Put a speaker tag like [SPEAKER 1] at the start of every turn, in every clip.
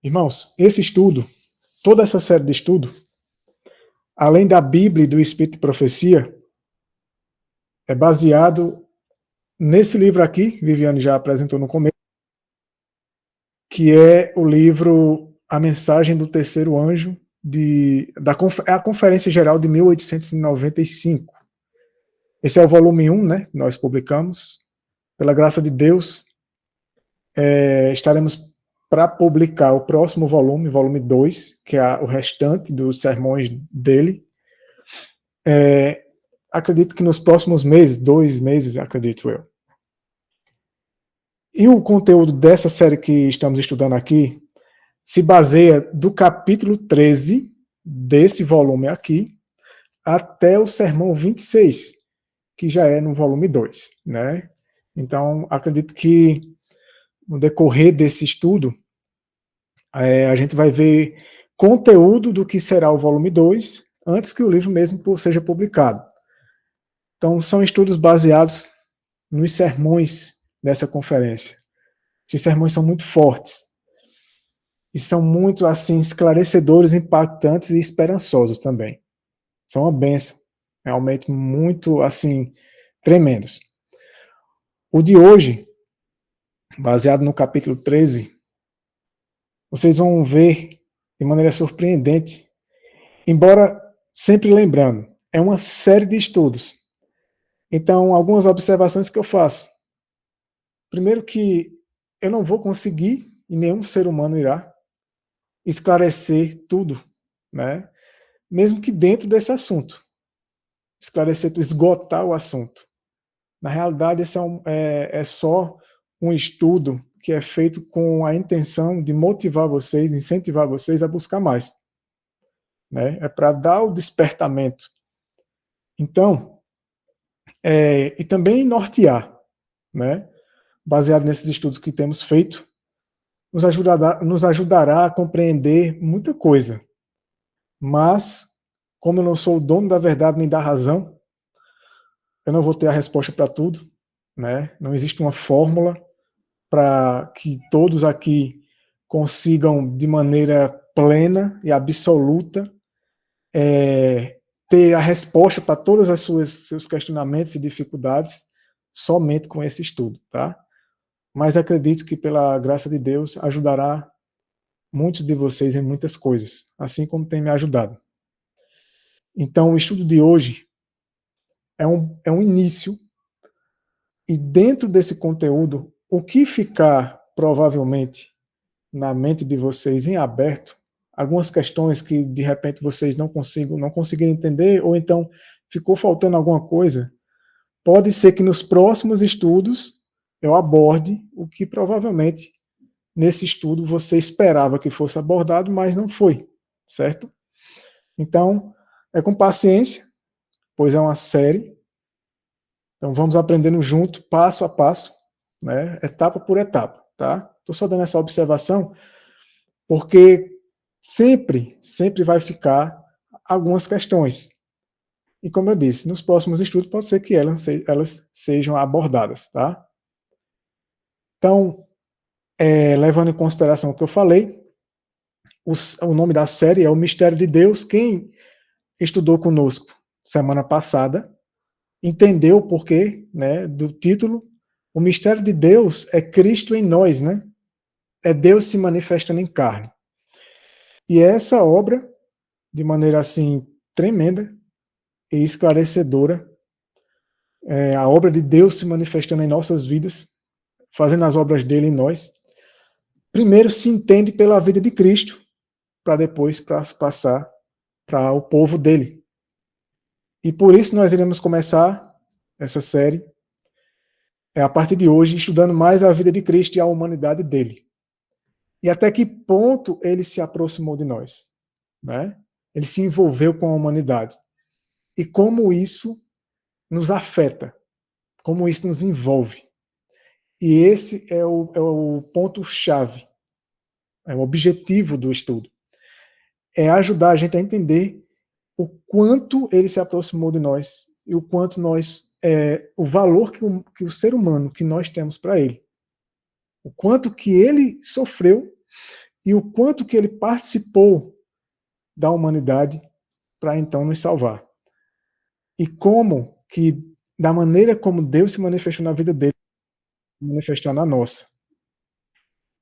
[SPEAKER 1] Irmãos, esse estudo, toda essa série de estudo, além da Bíblia e do Espírito de Profecia, é baseado nesse livro aqui, que Viviane já apresentou no começo, que é o livro A Mensagem do Terceiro Anjo, é a Conferência Geral de 1895. Esse é o volume 1, né, que nós publicamos. Pela graça de Deus, estaremos para publicar o próximo volume, volume 2, que é o restante dos sermões dele. Acredito que nos próximos meses, 2 meses, acredito eu. E o conteúdo dessa série que estamos estudando aqui se baseia do capítulo 13 desse volume aqui até o sermão 26, que já é no volume 2, né? Então, acredito que no decorrer desse estudo, a gente vai ver conteúdo do que será o volume 2, antes que o livro mesmo seja publicado. Então, são estudos baseados nos sermões dessa conferência. Esses sermões são muito fortes. E são muito, assim, esclarecedores, impactantes e esperançosos também. São uma bênção. Realmente muito, assim, tremendos. O de hoje, baseado no capítulo 13, vocês vão ver de maneira surpreendente, embora sempre lembrando, é uma série de estudos. Então, algumas observações que eu faço. Primeiro que eu não vou conseguir, e nenhum ser humano irá, esclarecer tudo, né? Mesmo que dentro desse assunto. Esclarecer tudo, esgotar o assunto. Na realidade, esse é só um estudo que é feito com a intenção de motivar vocês, incentivar vocês a buscar mais. Né? É para dar o despertamento. Então, e também nortear, né? Baseado nesses estudos que temos feito, nos ajudará a compreender muita coisa. Mas, como eu não sou o dono da verdade nem da razão, eu não vou ter a resposta para tudo, né? Não existe uma fórmula para que todos aqui consigam, de maneira plena e absoluta, ter a resposta para todos os seus questionamentos e dificuldades somente com esse estudo, tá? Mas acredito que, pela graça de Deus, ajudará muitos de vocês em muitas coisas, assim como tem me ajudado. Então, o estudo de hoje é um início, e dentro desse conteúdo, o que ficar provavelmente na mente de vocês em aberto, algumas questões que de repente vocês não conseguiram entender, ou então ficou faltando alguma coisa, pode ser que nos próximos estudos eu aborde o que provavelmente nesse estudo você esperava que fosse abordado, mas não foi, certo? Então, é com paciência, pois é uma série. Então vamos aprendendo junto, passo a passo, né? Etapa por etapa, tá? Estou só dando essa observação, porque sempre vai ficar algumas questões. E como eu disse, nos próximos estudos pode ser que elas sejam abordadas, tá? Então, levando em consideração o que eu falei, o nome da série é O Mistério de Deus. Quem estudou conosco semana passada entendeu o porquê, né, do título. O mistério de Deus é Cristo em nós, né? É Deus se manifestando em carne. E essa obra, de maneira assim tremenda e esclarecedora, a obra de Deus se manifestando em nossas vidas, fazendo as obras dele em nós, primeiro se entende pela vida de Cristo, para depois passar para o povo dele. E por isso nós iremos começar essa série, a partir de hoje, estudando mais a vida de Cristo e a humanidade dele. E até que ponto ele se aproximou de nós, né? Ele se envolveu com a humanidade. E como isso nos afeta, como isso nos envolve. E esse é o ponto-chave, é o objetivo do estudo. É ajudar a gente a entender o quanto ele se aproximou de nós e o quanto o valor que o ser humano que nós temos para ele. O quanto que ele sofreu e o quanto que ele participou da humanidade para então nos salvar. E como que, da maneira como Deus se manifestou na vida dele, manifestou na nossa.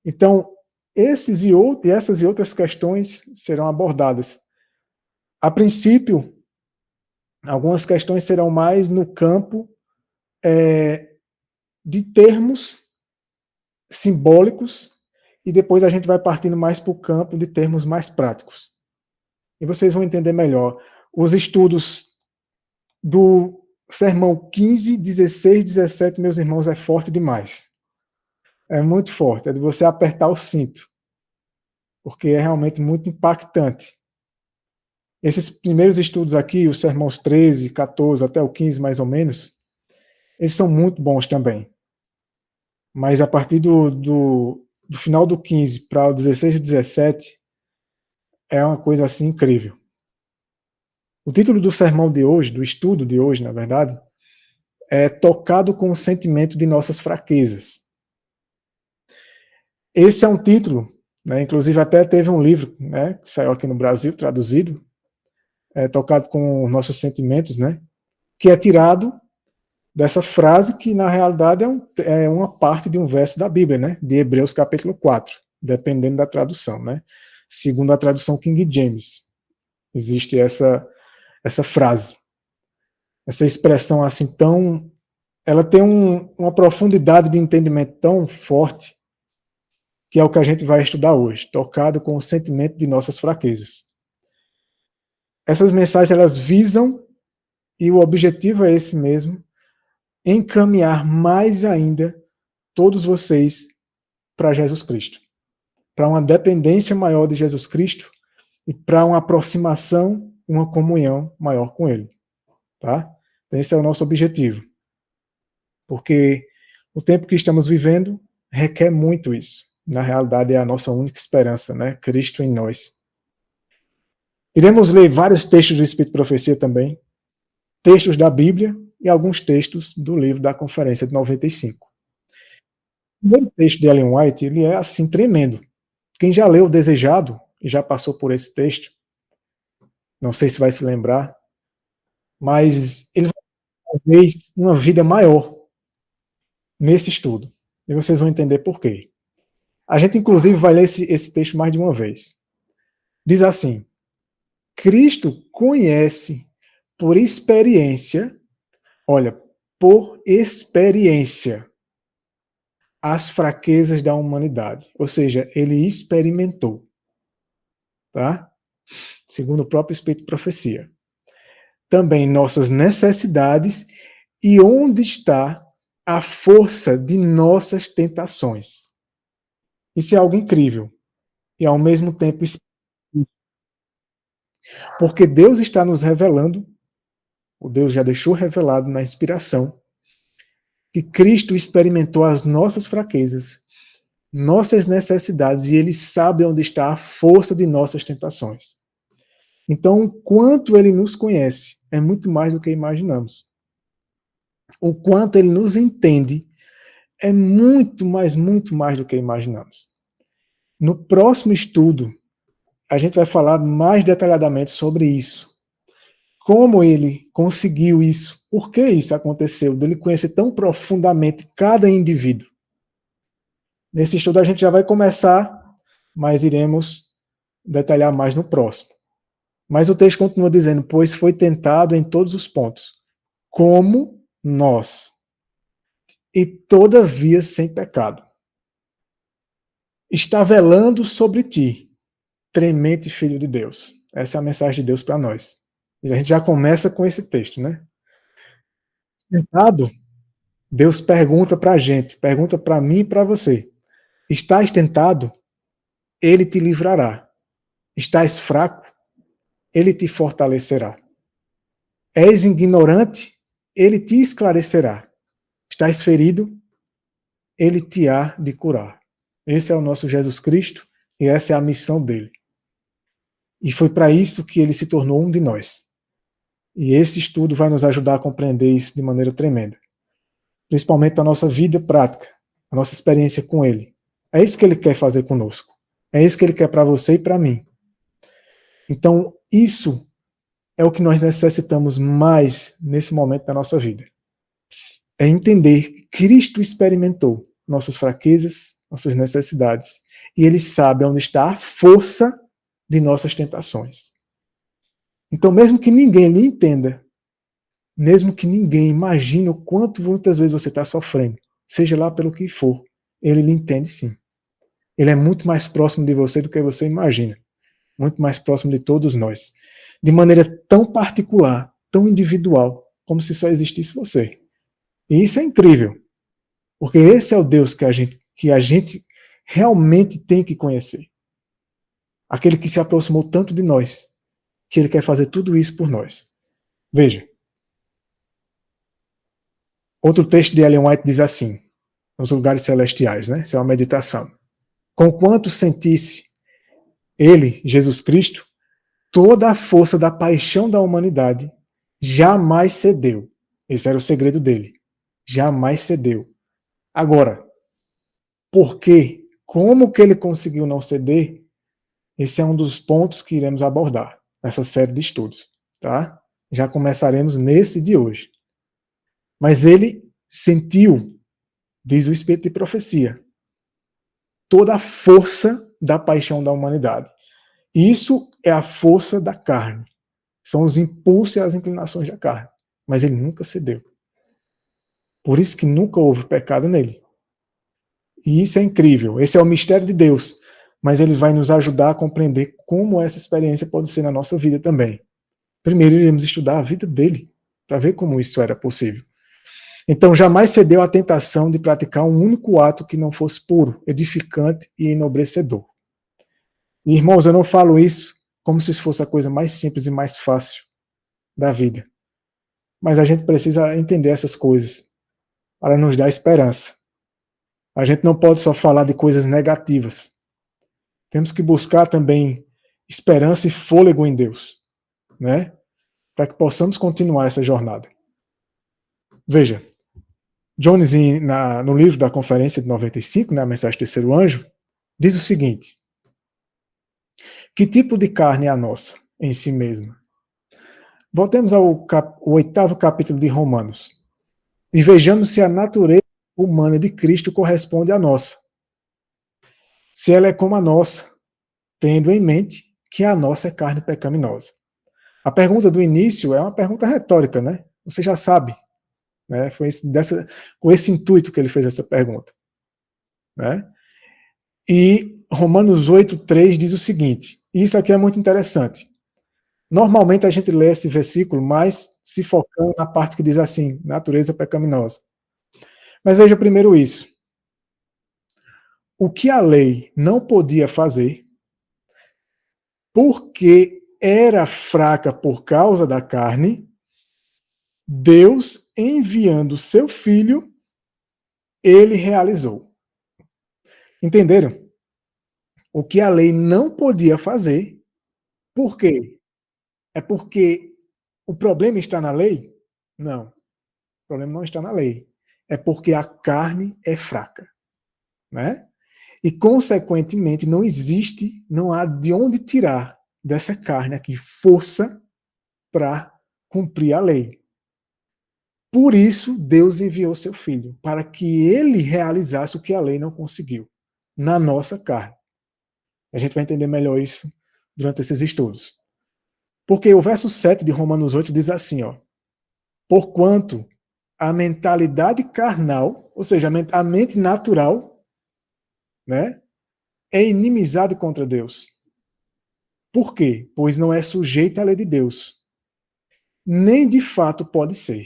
[SPEAKER 1] Então, essas e outras questões serão abordadas. A princípio, algumas questões serão mais no campo de termos simbólicos, e depois a gente vai partindo mais para o campo de termos mais práticos. E vocês vão entender melhor. Os estudos do sermão 15, 16, 17, meus irmãos, é forte demais. É muito forte, é de você apertar o cinto, porque é realmente muito impactante. Esses primeiros estudos aqui, os sermões 13, 14 até o 15 mais ou menos, eles são muito bons também. Mas a partir do final do 15 para o 16 e 17, é uma coisa assim incrível. O título do sermão de hoje, do estudo de hoje, na verdade, é Tocado com o Sentimento de Nossas Fraquezas. Esse é um título, né, inclusive até teve um livro, né, que saiu aqui no Brasil, traduzido, Tocado com Nossos Sentimentos, né, que é tirado dessa frase que, na realidade, é uma parte de um verso da Bíblia, né, de Hebreus capítulo 4, dependendo da tradução, né, segundo a tradução King James. Existe essa frase, essa expressão assim tão... Ela tem uma profundidade de entendimento tão forte, que é o que a gente vai estudar hoje, tocado com o sentimento de nossas fraquezas. Essas mensagens, elas visam, e o objetivo é esse mesmo, encaminhar mais ainda todos vocês para Jesus Cristo, para uma dependência maior de Jesus Cristo e para uma aproximação, uma comunhão maior com Ele, tá? Então esse é o nosso objetivo, porque o tempo que estamos vivendo requer muito isso. Na realidade é a nossa única esperança, né? Cristo em nós. Iremos ler vários textos do Espírito de Profecia também, textos da Bíblia e alguns textos do livro da Conferência de 95. O primeiro texto de Ellen White, ele é assim tremendo. Quem já leu o Desejado e já passou por esse texto, não sei se vai se lembrar, mas ele vai ter talvez uma vida maior nesse estudo. E vocês vão entender por quê. A gente, inclusive, vai ler esse texto mais de uma vez. Diz assim: Cristo conhece por experiência, olha, por experiência, as fraquezas da humanidade. Ou seja, ele experimentou. Tá? Segundo o próprio Espírito de Profecia. Também nossas necessidades e onde está a força de nossas tentações. Isso é algo incrível e ao mesmo tempo, porque Deus está nos revelando, o Deus já deixou revelado na inspiração, que Cristo experimentou as nossas fraquezas, nossas necessidades, e Ele sabe onde está a força de nossas tentações. Então, o quanto Ele nos conhece é muito mais do que imaginamos. O quanto Ele nos entende é muito mais do que imaginamos. No próximo estudo, a gente vai falar mais detalhadamente sobre isso. Como ele conseguiu isso, por que isso aconteceu, dele conhecer tão profundamente cada indivíduo. Nesse estudo a gente já vai começar, mas iremos detalhar mais no próximo. Mas o texto continua dizendo, pois foi tentado em todos os pontos, como nós, e todavia sem pecado. Está velando sobre ti, temente filho de Deus. Essa é a mensagem de Deus para nós. E a gente já começa com esse texto, né? Tentado, Deus pergunta para a gente, pergunta para mim e para você. Estás tentado? Ele te livrará. Estás fraco? Ele te fortalecerá. És ignorante? Ele te esclarecerá. Estás ferido? Ele te há de curar. Esse é o nosso Jesus Cristo e essa é a missão dele. E foi para isso que ele se tornou um de nós. E esse estudo vai nos ajudar a compreender isso de maneira tremenda. Principalmente a nossa vida prática, a nossa experiência com ele. É isso que ele quer fazer conosco. É isso que ele quer para você e para mim. Então, isso é o que nós necessitamos mais nesse momento da nossa vida. É entender que Cristo experimentou nossas fraquezas, nossas necessidades, e ele sabe onde está a força de nossas tentações. Então, mesmo que ninguém lhe entenda, mesmo que ninguém imagine o quanto muitas vezes você está sofrendo, seja lá pelo que for, ele lhe entende sim. Ele é muito mais próximo de você do que você imagina. Muito mais próximo de todos nós. De maneira tão particular, tão individual, como se só existisse você. E isso é incrível. Porque esse é o Deus que a gente realmente tem que conhecer. Aquele que se aproximou tanto de nós, que ele quer fazer tudo isso por nós. Veja. Outro texto de Ellen White diz assim, nos lugares celestiais, né? Isso é uma meditação. Conquanto sentisse ele, Jesus Cristo, toda a força da paixão da humanidade, jamais cedeu. Esse era o segredo dele. Jamais cedeu. Agora, por quê? Como que ele conseguiu não ceder? Esse é um dos pontos que iremos abordar nessa série de estudos, tá? Já começaremos nesse de hoje. Mas ele sentiu, diz o Espírito de Profecia, toda a força da paixão da humanidade. Isso é a força da carne. São os impulsos e as inclinações da carne. Mas ele nunca cedeu. Por isso que nunca houve pecado nele. E isso é incrível. Esse é o mistério de Deus. Mas ele vai nos ajudar a compreender como essa experiência pode ser na nossa vida também. Primeiro iremos estudar a vida dele, para ver como isso era possível. Então, jamais cedeu à tentação de praticar um único ato que não fosse puro, edificante e enobrecedor. E, irmãos, eu não falo isso como se fosse a coisa mais simples e mais fácil da vida. Mas a gente precisa entender essas coisas para nos dar esperança. A gente não pode só falar de coisas negativas. Temos que buscar também esperança e fôlego em Deus, né? Para que possamos continuar essa jornada. Veja, Jones, no livro da Conferência de 95, né, a Mensagem do Terceiro Anjo, diz o seguinte: que tipo de carne é a nossa em si mesma? Voltemos ao 8º capítulo de Romanos e vejamos se a natureza humana de Cristo corresponde à nossa. Se ela é como a nossa, tendo em mente que a nossa é carne pecaminosa. A pergunta do início é uma pergunta retórica, né? Você já sabe, né? Foi com esse intuito que ele fez essa pergunta, né? E Romanos 8:3 diz o seguinte, e isso aqui é muito interessante. Normalmente a gente lê esse versículo, mas se focando na parte que diz assim, natureza pecaminosa. Mas veja primeiro isso. O que a lei não podia fazer, porque era fraca por causa da carne, Deus, enviando seu filho, ele realizou. Entenderam? O que a lei não podia fazer, por quê? É porque o problema está na lei? Não. O problema não está na lei. É porque a carne é fraca, né? E, consequentemente, não há de onde tirar dessa carne aqui força para cumprir a lei. Por isso, Deus enviou seu Filho, para que ele realizasse o que a lei não conseguiu, na nossa carne. A gente vai entender melhor isso durante esses estudos. Porque o verso 7 de Romanos 8 diz assim, ó, porquanto a mentalidade carnal, ou seja, a mente natural, né, é inimizade contra Deus. Por quê? Pois não é sujeita à lei de Deus. Nem de fato pode ser.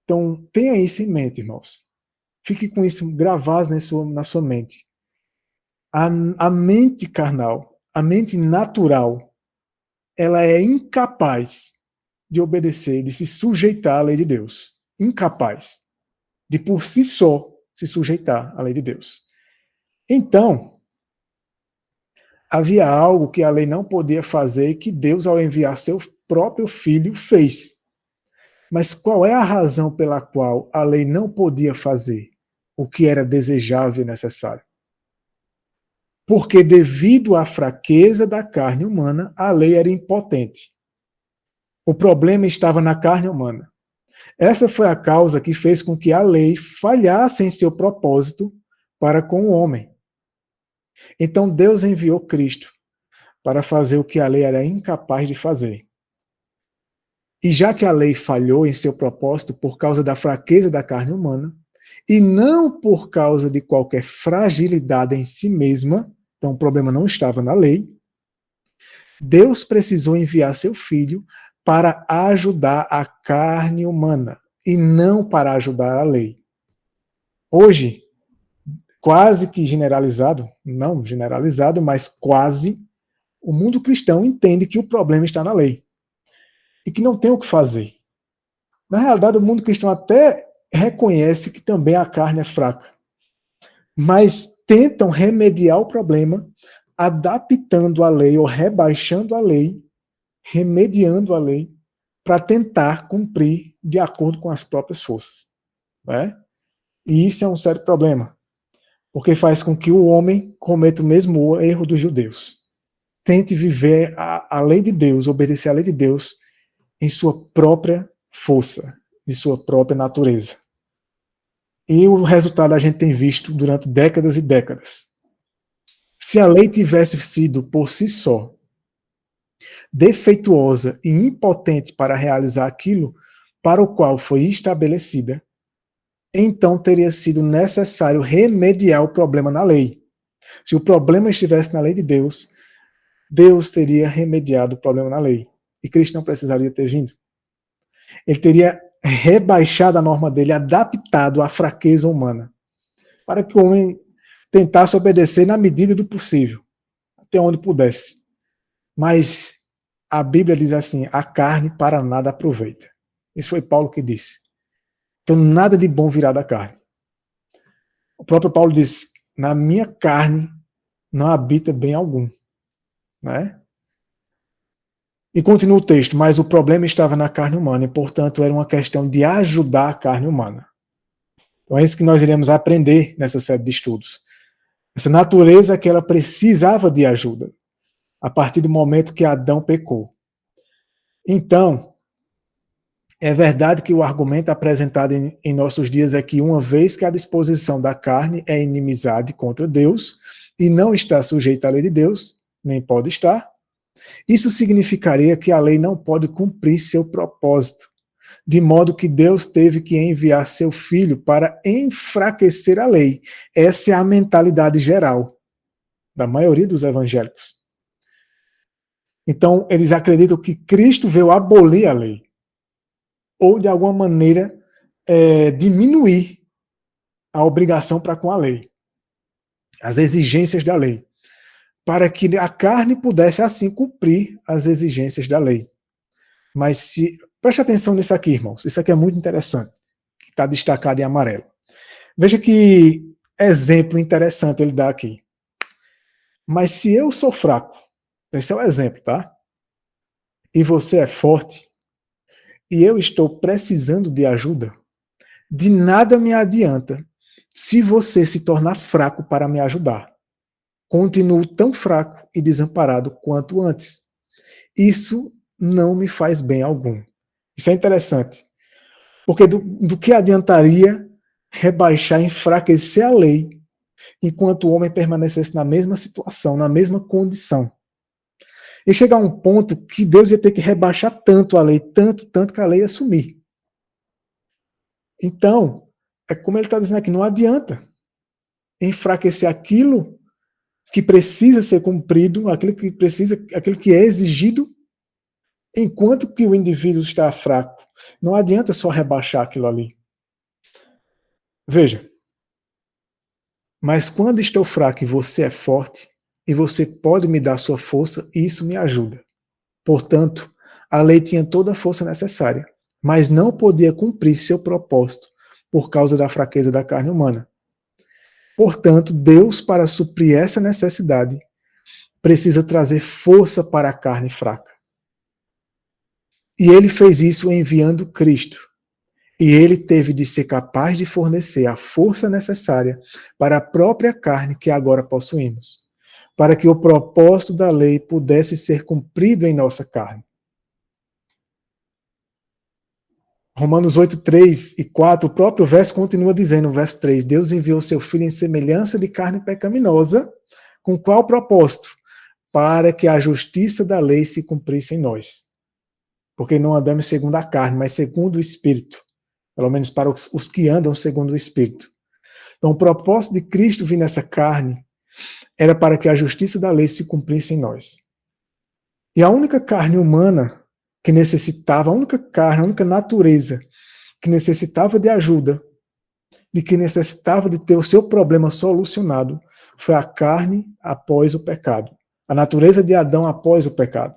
[SPEAKER 1] Então, tenha isso em mente, irmãos. Fique com isso gravado na sua mente. A mente carnal, a mente natural, ela é incapaz de obedecer, de se sujeitar à lei de Deus. Incapaz de por si só se sujeitar à lei de Deus. Então, havia algo que a lei não podia fazer e que Deus, ao enviar seu próprio filho, fez. Mas qual é a razão pela qual a lei não podia fazer o que era desejável e necessário? Porque devido à fraqueza da carne humana, a lei era impotente. O problema estava na carne humana. Essa foi a causa que fez com que a lei falhasse em seu propósito para com o homem. Então Deus enviou Cristo para fazer o que a lei era incapaz de fazer. E já que a lei falhou em seu propósito por causa da fraqueza da carne humana, e não por causa de qualquer fragilidade em si mesma, então o problema não estava na lei, Deus precisou enviar seu filho para ajudar a carne humana e não para ajudar a lei. Hoje, quase que generalizado, não generalizado, mas quase, o mundo cristão entende que o problema está na lei e que não tem o que fazer. Na realidade, o mundo cristão até reconhece que também a carne é fraca, mas tentam remediar o problema adaptando a lei ou rebaixando a lei, remediando a lei, para tentar cumprir de acordo com as próprias forças. Né? E isso é um sério problema, porque faz com que o homem cometa o mesmo erro dos judeus. Tente viver a lei de Deus, obedecer a lei de Deus em sua própria força, de sua própria natureza. E o resultado a gente tem visto durante décadas e décadas. Se a lei tivesse sido por si só defeituosa e impotente para realizar aquilo para o qual foi estabelecida, então teria sido necessário remediar o problema na lei. Se o problema estivesse na lei de Deus, Deus teria remediado o problema na lei. E Cristo não precisaria ter vindo. Ele teria rebaixado a norma dele, adaptado à fraqueza humana, para que o homem tentasse obedecer na medida do possível, até onde pudesse. Mas a Bíblia diz assim, a carne para nada aproveita. Isso foi Paulo que disse. Então nada de bom virá da carne. O próprio Paulo diz, na minha carne não habita bem algum. Né? E continua o texto, mas o problema estava na carne humana e, portanto, era uma questão de ajudar a carne humana. Então é isso que nós iremos aprender nessa série de estudos. Essa natureza que ela precisava de ajuda, a partir do momento que Adão pecou. Então, é verdade que o argumento apresentado em nossos dias é que uma vez que a disposição da carne é inimizade contra Deus e não está sujeita à lei de Deus, nem pode estar, isso significaria que a lei não pode cumprir seu propósito, de modo que Deus teve que enviar seu filho para enfraquecer a lei. Essa é a mentalidade geral da maioria dos evangélicos. Então, eles acreditam que Cristo veio abolir a lei, ou de alguma maneira diminuir a obrigação para com a lei, as exigências da lei, para que a carne pudesse assim cumprir as exigências da lei. Mas preste atenção nisso aqui, irmãos, isso aqui é muito interessante, que está destacado em amarelo. Veja que exemplo interessante ele dá aqui. Mas se eu sou fraco, esse é o exemplo, tá? E você é forte, e eu estou precisando de ajuda, de nada me adianta se você se tornar fraco para me ajudar. Continuo tão fraco e desamparado quanto antes. Isso não me faz bem algum. Isso é interessante. Porque do que adiantaria rebaixar, enfraquecer a lei, enquanto o homem permanecesse na mesma situação, na mesma condição? E chegar a um ponto que Deus ia ter que rebaixar tanto a lei, tanto que a lei ia sumir. Então, é como ele está dizendo aqui, não adianta enfraquecer aquilo que precisa ser cumprido, aquilo que é exigido, enquanto que o indivíduo está fraco. Não adianta só rebaixar aquilo ali. Veja, mas quando estou fraco e você é forte, e você pode me dar sua força, isso me ajuda. Portanto, a lei tinha toda a força necessária, mas não podia cumprir seu propósito por causa da fraqueza da carne humana. Portanto, Deus, para suprir essa necessidade, precisa trazer força para a carne fraca. E ele fez isso enviando Cristo. E ele teve de ser capaz de fornecer a força necessária para a própria carne que agora possuímos. para que o propósito da lei pudesse ser cumprido em nossa carne. Romanos 8, 3 e 4, o próprio verso continua dizendo, no verso 3, Deus enviou seu Filho em semelhança de carne pecaminosa, com qual propósito? Para que a justiça da lei se cumprisse em nós. Porque não andamos segundo a carne, mas segundo o Espírito. Pelo menos para os que andam segundo o Espírito. Então, o propósito de Cristo vir nessa carne era para que a justiça da lei se cumprisse em nós. E a única carne humana que necessitava, a única natureza que necessitava de ajuda, de que necessitava de ter o seu problema solucionado, foi a carne após o pecado. A natureza de Adão após o pecado.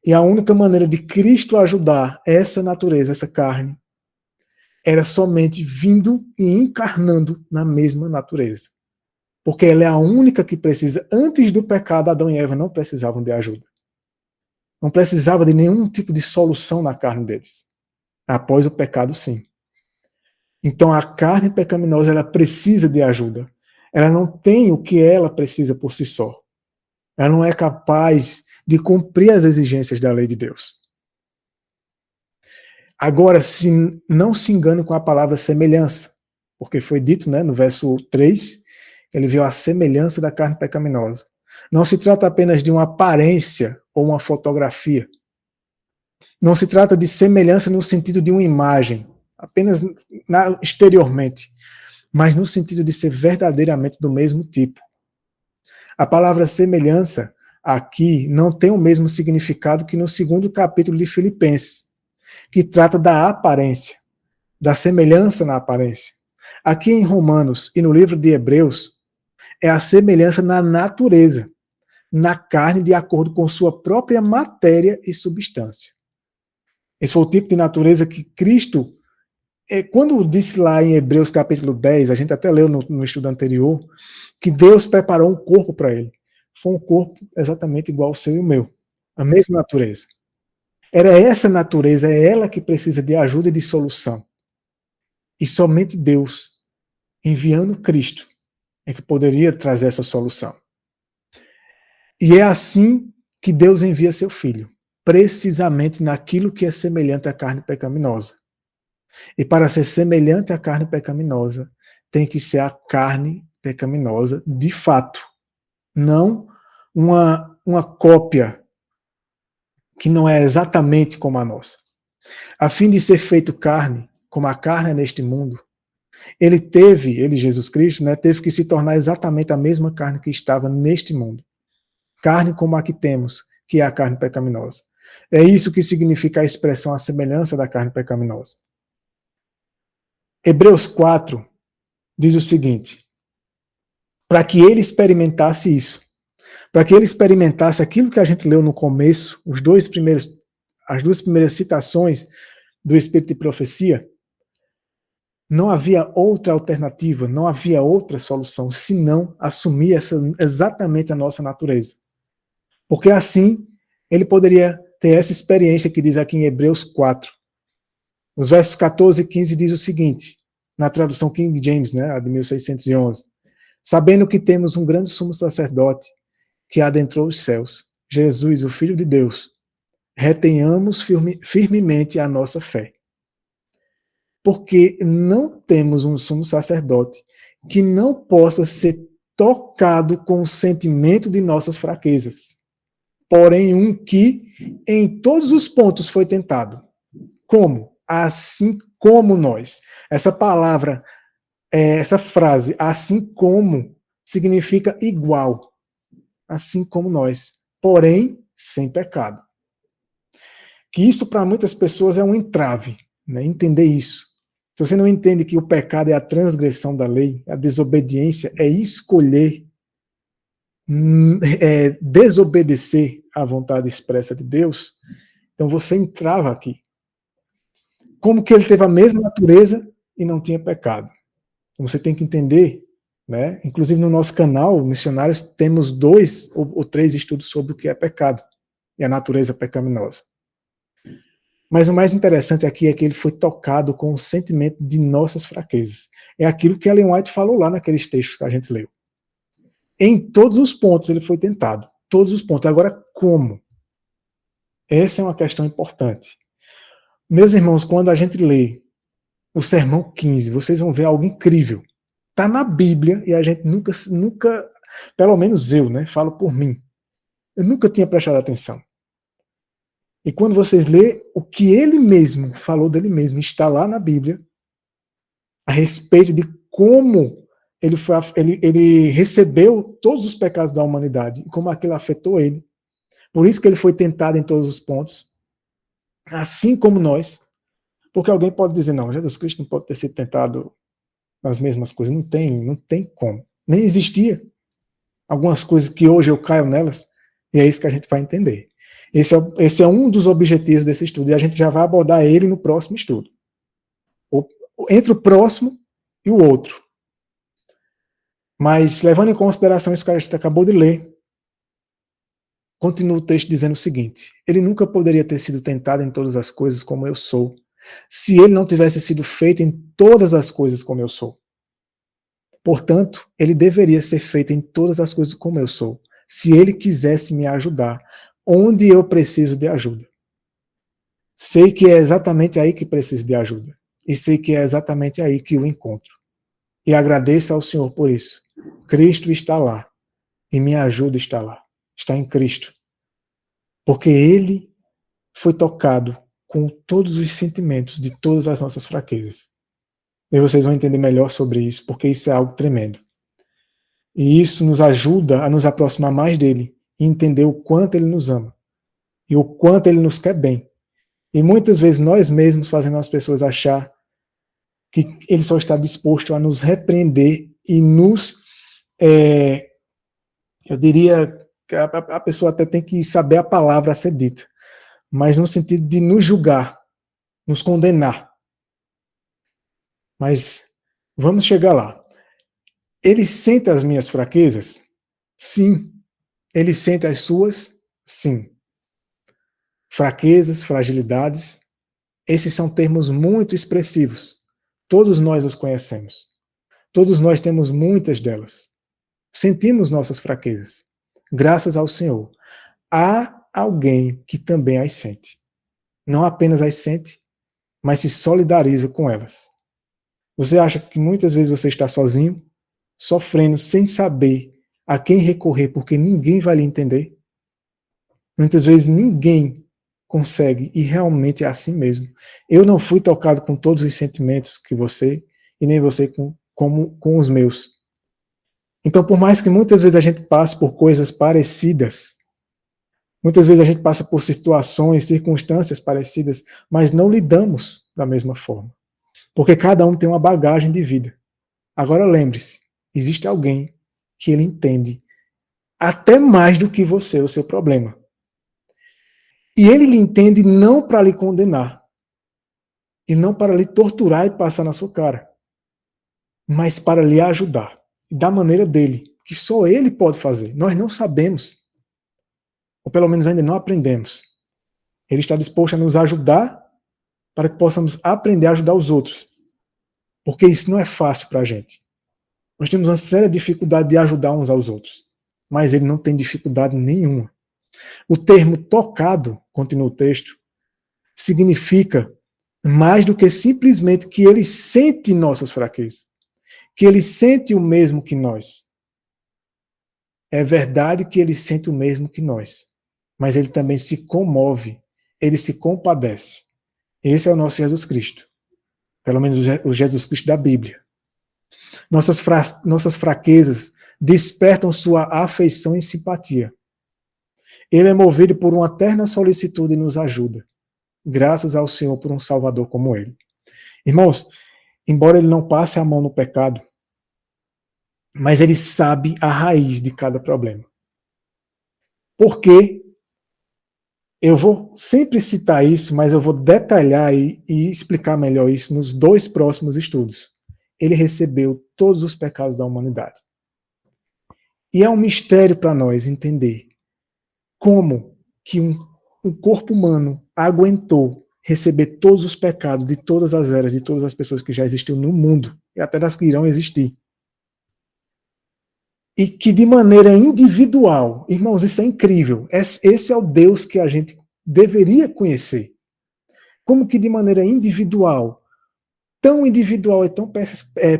[SPEAKER 1] E a única maneira de Cristo ajudar essa natureza, essa carne, era somente vindo e encarnando na mesma natureza. Porque ela é a única que precisa. Antes do pecado, Adão e Eva não precisavam de ajuda. Não precisava de nenhum tipo de solução na carne deles. Após o pecado, sim. Então a carne pecaminosa, ela precisa de ajuda. Ela não tem o que ela precisa por si só. Ela não é capaz de cumprir as exigências da lei de Deus. Agora, não se engane com a palavra semelhança, porque foi dito, no verso 3, ele viu a semelhança da carne pecaminosa. Não se trata apenas de uma aparência ou uma fotografia. Não se trata de semelhança no sentido de uma imagem, apenas exteriormente, mas no sentido de ser verdadeiramente do mesmo tipo. A palavra semelhança aqui não tem o mesmo significado que no 2º capítulo de Filipenses, que trata da aparência, da semelhança na aparência. Aqui em Romanos e no livro de Hebreus, é a semelhança na natureza, na carne, de acordo com sua própria matéria e substância. Esse foi o tipo de natureza que Cristo, quando disse lá em Hebreus capítulo 10, a gente até leu no estudo anterior, que Deus preparou um corpo para ele. Foi um corpo exatamente igual ao seu e o meu, a mesma natureza. Era essa natureza, é ela que precisa de ajuda e de solução. E somente Deus, enviando Cristo, é que poderia trazer essa solução. E é assim que Deus envia seu Filho, precisamente naquilo que é semelhante à carne pecaminosa. E para ser semelhante à carne pecaminosa, tem que ser a carne pecaminosa de fato, não uma cópia que não é exatamente como a nossa. A fim de ser feito carne, como a carne é neste mundo, ele, Jesus Cristo, teve que se tornar exatamente a mesma carne que estava neste mundo. Carne como a que temos, que é a carne pecaminosa. É isso que significa a expressão a semelhança da carne pecaminosa. Hebreus 4 diz o seguinte, para que ele experimentasse isso, para que ele experimentasse aquilo que a gente leu no começo, as duas primeiras citações do Espírito de Profecia, não havia outra alternativa, não havia outra solução, senão assumir exatamente a nossa natureza. Porque assim, ele poderia ter essa experiência que diz aqui em Hebreus 4. Nos versos 14 e 15 diz o seguinte, na tradução King James, a de 1611, sabendo que temos um grande sumo sacerdote que adentrou os céus, Jesus, o Filho de Deus, retenhamos firmemente a nossa fé. Porque não temos um sumo sacerdote que não possa ser tocado com o sentimento de nossas fraquezas, porém um que em todos os pontos foi tentado. Como? Assim como nós. Essa palavra, essa frase, assim como, significa igual. Assim como nós. Porém, sem pecado. Que isso para muitas pessoas é um entrave, entender isso. Se você não entende que o pecado é a transgressão da lei, a desobediência é escolher desobedecer à vontade expressa de Deus, então você entrava aqui. Como que ele teve a mesma natureza e não tinha pecado? Então você tem que entender, inclusive no nosso canal, Missionários, temos 2 ou 3 estudos sobre o que é pecado e a natureza pecaminosa. Mas o mais interessante aqui é que ele foi tocado com o sentimento de nossas fraquezas. É aquilo que Ellen White falou lá naqueles textos que a gente leu. Em todos os pontos ele foi tentado. Todos os pontos. Agora, como? Essa é uma questão importante. Meus irmãos, quando a gente lê o Sermão 15, vocês vão ver algo incrível. Está na Bíblia e a gente nunca, pelo menos eu, né, falo por mim, eu nunca tinha prestado atenção. E quando vocês lê o que ele mesmo falou dele mesmo, está lá na Bíblia, a respeito de como ele recebeu todos os pecados da humanidade e como aquilo afetou ele. Por isso que ele foi tentado em todos os pontos, assim como nós. Porque alguém pode dizer, não, Jesus Cristo não pode ter sido tentado nas mesmas coisas. Não tem como. Nem existia algumas coisas que hoje eu caio nelas, e é isso que a gente vai entender. Esse é um dos objetivos desse estudo, e a gente já vai abordar ele no próximo estudo. Entre o próximo e o outro. Mas, levando em consideração isso que a gente acabou de ler, continua o texto dizendo o seguinte: ele nunca poderia ter sido tentado em todas as coisas como eu sou, se ele não tivesse sido feito em todas as coisas como eu sou. Portanto, ele deveria ser feito em todas as coisas como eu sou, se ele quisesse me ajudar, onde eu preciso de ajuda. Sei que é exatamente aí que preciso de ajuda, e sei que é exatamente aí que o encontro. E agradeço ao Senhor por isso. Cristo está lá, e minha ajuda está lá, está em Cristo. Porque ele foi tocado com todos os sentimentos de todas as nossas fraquezas. E vocês vão entender melhor sobre isso, porque isso é algo tremendo. E isso nos ajuda a nos aproximar mais dele e entender o quanto ele nos ama e o quanto ele nos quer bem. E muitas vezes nós mesmos fazemos as pessoas achar que ele só está disposto a nos repreender e nos... eu diria que a pessoa até tem que saber a palavra a ser dita, mas no sentido de nos julgar, nos condenar. Mas vamos chegar lá. Ele sente as minhas fraquezas? Sim. Ele sente as suas? Sim. Fraquezas, fragilidades, esses são termos muito expressivos. Todos nós os conhecemos. Todos nós temos muitas delas. Sentimos nossas fraquezas. Graças ao Senhor. Há alguém que também as sente. Não apenas as sente, mas se solidariza com elas. Você acha que muitas vezes você está sozinho, sofrendo sem saber a quem recorrer, porque ninguém vai lhe entender? Muitas vezes ninguém consegue, e realmente é assim mesmo. Eu não fui tocado com todos os sentimentos que você, e nem você com os meus. Então, por mais que muitas vezes a gente passe por coisas parecidas, muitas vezes a gente passa por situações, circunstâncias parecidas, mas não lidamos da mesma forma. Porque cada um tem uma bagagem de vida. Agora lembre-se, existe alguém que ele entende até mais do que você, o seu problema. E ele lhe entende não para lhe condenar, e não para lhe torturar e passar na sua cara, mas para lhe ajudar, da maneira dele, que só ele pode fazer. Nós não sabemos, ou pelo menos ainda não aprendemos. Ele está disposto a nos ajudar para que possamos aprender a ajudar os outros, porque isso não é fácil para a gente. Nós temos uma séria dificuldade de ajudar uns aos outros, mas ele não tem dificuldade nenhuma. O termo tocado, continua o texto, significa mais do que simplesmente que ele sente nossas fraquezas, que ele sente o mesmo que nós. É verdade que ele sente o mesmo que nós, mas ele também se comove, ele se compadece. Esse é o nosso Jesus Cristo, pelo menos o Jesus Cristo da Bíblia. Nossas fraquezas despertam sua afeição e simpatia. Ele é movido por uma terna solicitude e nos ajuda. Graças ao Senhor por um Salvador como ele. Irmãos, embora ele não passe a mão no pecado, mas ele sabe a raiz de cada problema. Porque eu vou sempre citar isso, mas eu vou detalhar e explicar melhor isso nos 2 próximos estudos. Ele recebeu todos os pecados da humanidade. E é um mistério para nós entender como que um corpo humano aguentou receber todos os pecados de todas as eras, de todas as pessoas que já existiram no mundo, e até das que irão existir. e que de maneira individual, irmãos, isso é incrível, esse é o Deus que a gente deveria conhecer. Como que de maneira individual, tão individual e tão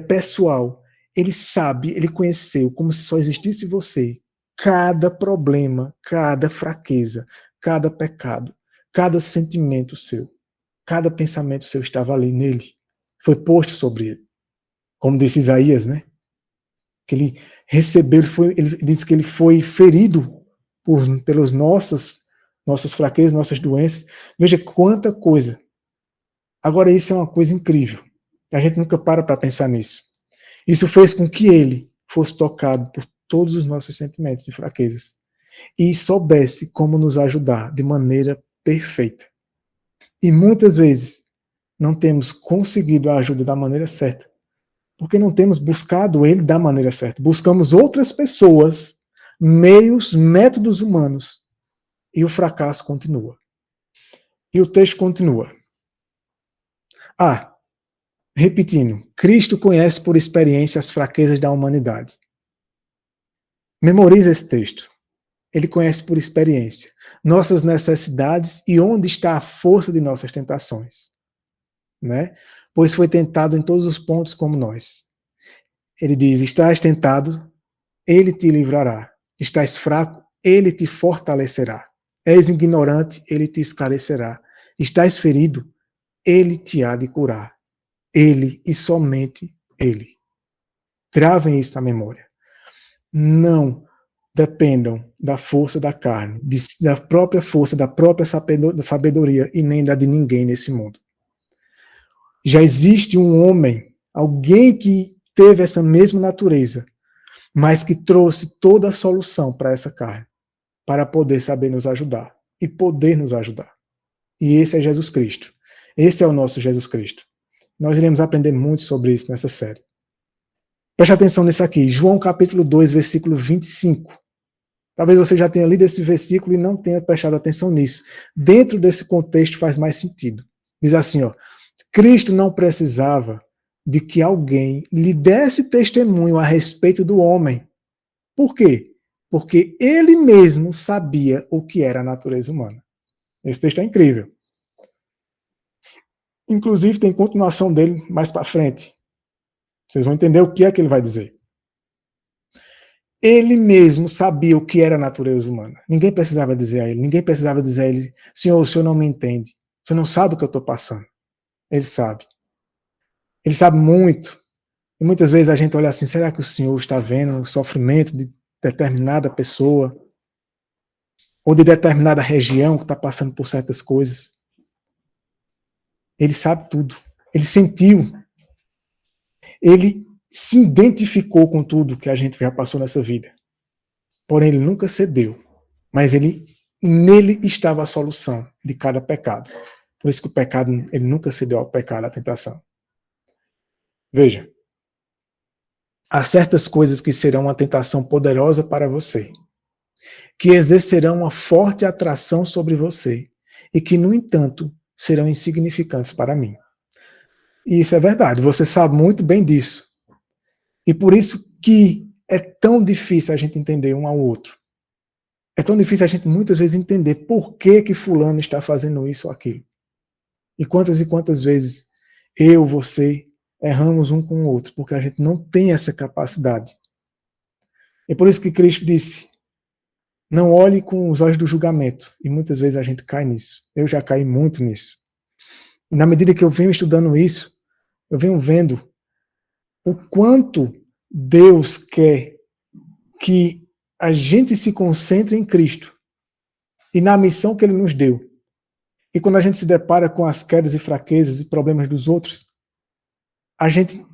[SPEAKER 1] pessoal, ele sabe, ele conheceu, como se só existisse você, cada problema, cada fraqueza, cada pecado, cada sentimento seu, cada pensamento seu estava ali nele, foi posto sobre ele. Como disse Isaías, né? Que ele recebeu, ele diz que ele foi ferido pelas nossas fraquezas, nossas doenças. Veja quanta coisa. Agora isso é uma coisa incrível. A gente nunca para pensar nisso. Isso fez com que ele fosse tocado por todos os nossos sentimentos e fraquezas e soubesse como nos ajudar de maneira perfeita. E muitas vezes não temos conseguido a ajuda da maneira certa, porque não temos buscado ele da maneira certa. Buscamos outras pessoas, meios, métodos humanos, e o fracasso continua. E o texto continua. Repetindo, Cristo conhece por experiência as fraquezas da humanidade. Memorize esse texto. Ele conhece por experiência nossas necessidades e onde está a força de nossas tentações. Né? Pois foi tentado em todos os pontos como nós. Ele diz, estás tentado, ele te livrará. Estás fraco, ele te fortalecerá. És ignorante, ele te esclarecerá. Estás ferido, ele te há de curar. Ele e somente ele. Gravem isso na memória. Não dependam da força da carne, da própria força, da própria sabedoria e nem da de ninguém nesse mundo. Já existe um homem, alguém que teve essa mesma natureza, mas que trouxe toda a solução para essa carne, para poder saber nos ajudar e poder nos ajudar. E esse é Jesus Cristo. Esse é o nosso Jesus Cristo. Nós iremos aprender muito sobre isso nessa série. Preste atenção nisso aqui, João capítulo 2, versículo 25. Talvez você já tenha lido esse versículo e não tenha prestado atenção nisso. Dentro desse contexto faz mais sentido. Diz assim, Cristo não precisava de que alguém lhe desse testemunho a respeito do homem. Por quê? Porque ele mesmo sabia o que era a natureza humana. Esse texto é incrível. Inclusive tem continuação dele mais para frente. Vocês vão entender o que é que ele vai dizer. Ele mesmo sabia o que era a natureza humana. Ninguém precisava dizer a ele, Senhor, o senhor não me entende. O senhor não sabe o que eu estou passando. Ele sabe. Ele sabe muito. E muitas vezes a gente olha assim, será que o senhor está vendo o sofrimento de determinada pessoa? Ou de determinada região que está passando por certas coisas? Ele sabe tudo. Ele sentiu. Ele se identificou com tudo que a gente já passou nessa vida. Porém, ele nunca cedeu. Mas nele estava a solução de cada pecado. Por isso que o pecado, ele nunca cedeu ao pecado, à tentação. Veja. Há certas coisas que serão uma tentação poderosa para você, que exercerão uma forte atração sobre você e que, no entanto, serão insignificantes para mim. E isso é verdade, você sabe muito bem disso. E por isso que é tão difícil a gente entender um ao outro. É tão difícil a gente muitas vezes entender por que fulano está fazendo isso ou aquilo. E quantas vezes você erramos um com o outro, porque a gente não tem essa capacidade. É por isso que Cristo disse, não olhe com os olhos do julgamento. E muitas vezes a gente cai nisso. Eu já caí muito nisso. E na medida que eu venho estudando isso, eu venho vendo o quanto Deus quer que a gente se concentre em Cristo e na missão que Ele nos deu. E quando a gente se depara com as quedas e fraquezas e problemas dos outros, a gente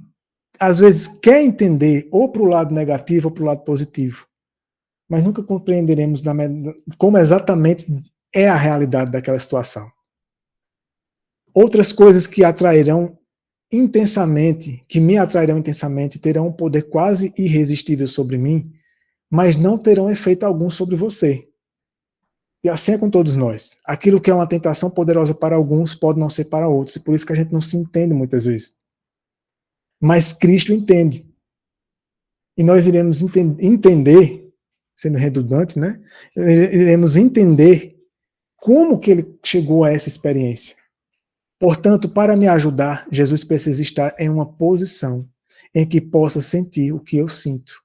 [SPEAKER 1] às vezes quer entender ou para o lado negativo ou para o lado positivo, mas nunca compreenderemos como exatamente é a realidade daquela situação. Outras coisas que atrairão intensamente, que me atrairão intensamente, terão um poder quase irresistível sobre mim, mas não terão efeito algum sobre você. E assim é com todos nós. Aquilo que é uma tentação poderosa para alguns pode não ser para outros, e por isso que a gente não se entende muitas vezes. Mas Cristo entende. E nós iremos entender, sendo redundante, né? Iremos entender como que ele chegou a essa experiência. Portanto, para me ajudar, Jesus precisa estar em uma posição em que possa sentir o que eu sinto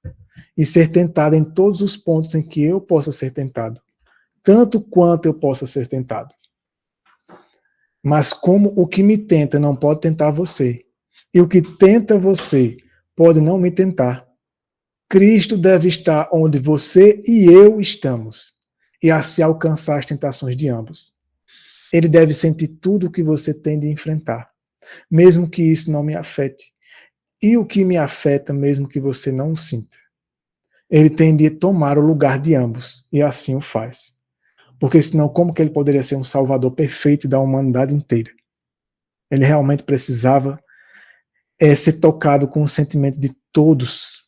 [SPEAKER 1] e ser tentado em todos os pontos em que eu possa ser tentado, tanto quanto eu possa ser tentado. Mas como o que me tenta não pode tentar você, e o que tenta você pode não me tentar, Cristo deve estar onde você e eu estamos, e assim alcançar as tentações de ambos. Ele deve sentir tudo o que você tem de enfrentar, mesmo que isso não me afete, e o que me afeta, mesmo que você não o sinta. Ele tem de tomar o lugar de ambos, e assim o faz. Porque senão, como que ele poderia ser um salvador perfeito da humanidade inteira? Ele realmente precisava ser tocado com o sentimento de todos,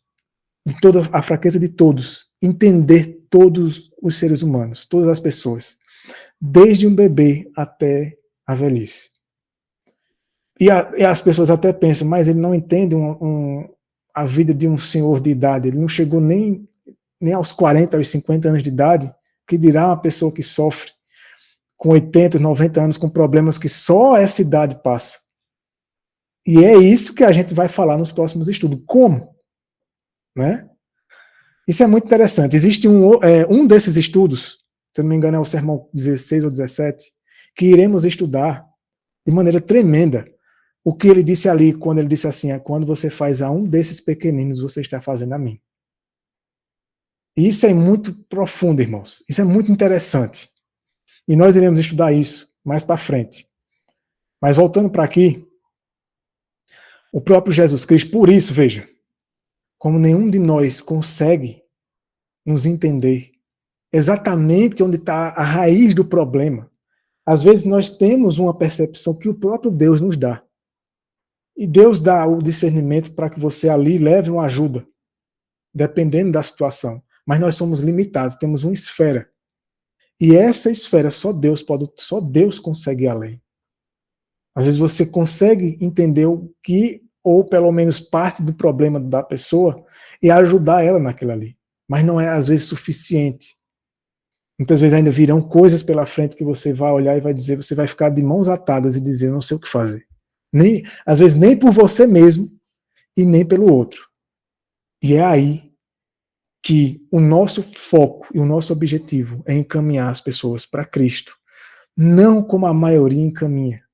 [SPEAKER 1] de toda a fraqueza de todos, entender todos os seres humanos, todas as pessoas, desde um bebê até a velhice. E as pessoas até pensam, mas ele não entende a vida de um senhor de idade, ele não chegou nem aos 40, aos 50 anos de idade, que dirá uma pessoa que sofre com 80, 90 anos, com problemas que só essa idade passa. E é isso que a gente vai falar nos próximos estudos. Como? Né? Isso é muito interessante. Existe um desses estudos, se eu não me engano é o sermão 16 ou 17, que iremos estudar de maneira tremenda o que ele disse ali, quando ele disse assim, quando você faz a um desses pequeninos, você está fazendo a mim. E isso é muito profundo, irmãos. Isso é muito interessante. E nós iremos estudar isso mais para frente. Mas voltando para aqui, o próprio Jesus Cristo, por isso, veja, como nenhum de nós consegue nos entender exatamente onde está a raiz do problema, às vezes nós temos uma percepção que o próprio Deus nos dá. E Deus dá o discernimento para que você ali leve uma ajuda, dependendo da situação. Mas nós somos limitados, temos uma esfera. E essa esfera só Deus consegue ir além. Às vezes você consegue entender o que, ou pelo menos parte do problema da pessoa, e ajudar ela naquilo ali. Mas não é, às vezes, suficiente. Muitas vezes ainda virão coisas pela frente que você vai olhar e vai dizer, você vai ficar de mãos atadas e dizer, não sei o que fazer. Às vezes nem por você mesmo e nem pelo outro. E é aí que o nosso foco e o nosso objetivo é encaminhar as pessoas para Cristo. Não como a maioria encaminha.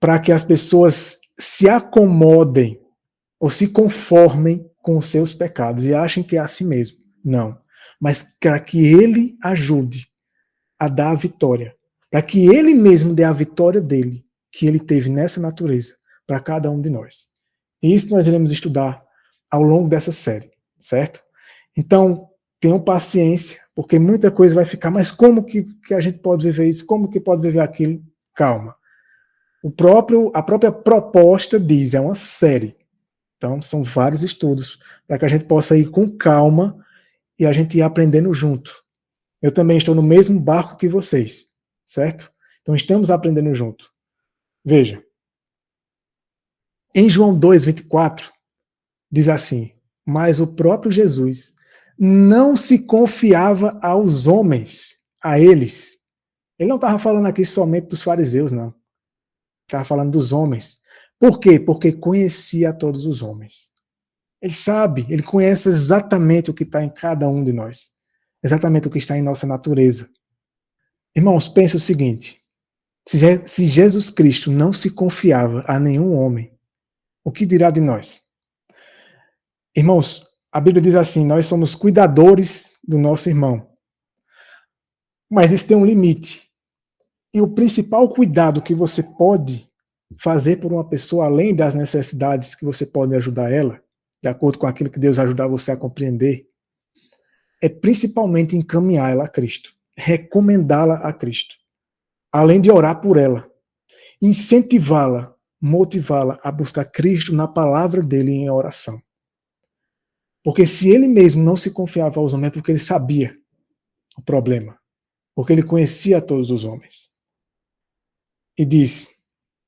[SPEAKER 1] Para que as pessoas se acomodem ou se conformem com os seus pecados e achem que é assim mesmo. Não. Mas para que ele ajude a dar a vitória. Para que ele mesmo dê a vitória dele, que ele teve nessa natureza, para cada um de nós. E isso nós iremos estudar ao longo dessa série, certo? Então, tenham paciência, porque muita coisa vai ficar, mas como que a gente pode viver isso? Como que pode viver aquilo? Calma. A própria proposta diz, é uma série. Então, são vários estudos, para que a gente possa ir com calma e a gente ir aprendendo junto. Eu também estou no mesmo barco que vocês, certo? Então, estamos aprendendo junto. Veja. Em João 2:24, diz assim, mas o próprio Jesus não se confiava aos homens, a eles. Ele não estava falando aqui somente dos fariseus, não. Estava falando dos homens. Por quê? Porque conhecia todos os homens. Ele sabe, ele conhece exatamente o que está em cada um de nós. Exatamente o que está em nossa natureza. Irmãos, pense o seguinte. Se Jesus Cristo não se confiava a nenhum homem, o que dirá de nós? Irmãos, a Bíblia diz assim, nós somos cuidadores do nosso irmão. Mas isso tem um limite. E o principal cuidado que você pode fazer por uma pessoa, além das necessidades que você pode ajudar ela, de acordo com aquilo que Deus ajudar você a compreender, é principalmente encaminhar ela a Cristo, recomendá-la a Cristo, além de orar por ela, incentivá-la, motivá-la a buscar Cristo na palavra dele em oração. Porque se ele mesmo não se confiava aos homens, é porque ele sabia o problema, porque ele conhecia todos os homens. E diz,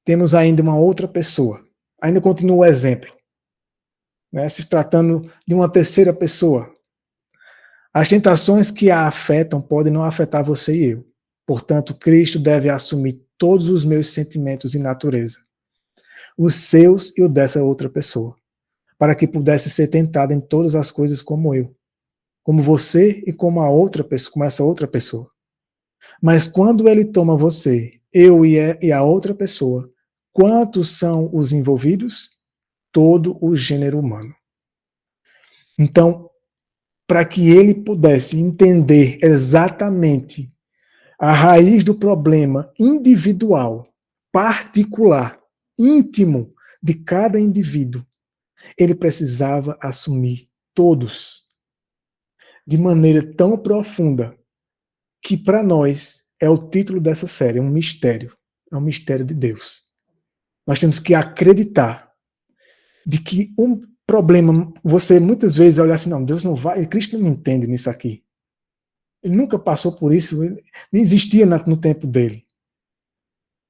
[SPEAKER 1] temos ainda uma outra pessoa, ainda continua o exemplo. né, se tratando de uma terceira pessoa. As tentações que a afetam podem não afetar você e eu. Portanto, Cristo deve assumir todos os meus sentimentos e natureza, os seus e o dessa outra pessoa, para que pudesse ser tentado em todas as coisas como eu, como você e como a outra pessoa, como essa outra pessoa. Mas quando ele toma você, eu e a outra pessoa, quantos são os envolvidos? Todo o gênero humano. Então, para que ele pudesse entender exatamente a raiz do problema individual, particular, íntimo de cada indivíduo, ele precisava assumir todos de maneira tão profunda que para nós é o título dessa série, é um mistério de Deus. Nós temos que acreditar de que um problema, você muitas vezes olha assim, não, Deus não vai, Cristo não me entende nisso aqui. Ele nunca passou por isso, nem existia no tempo dele.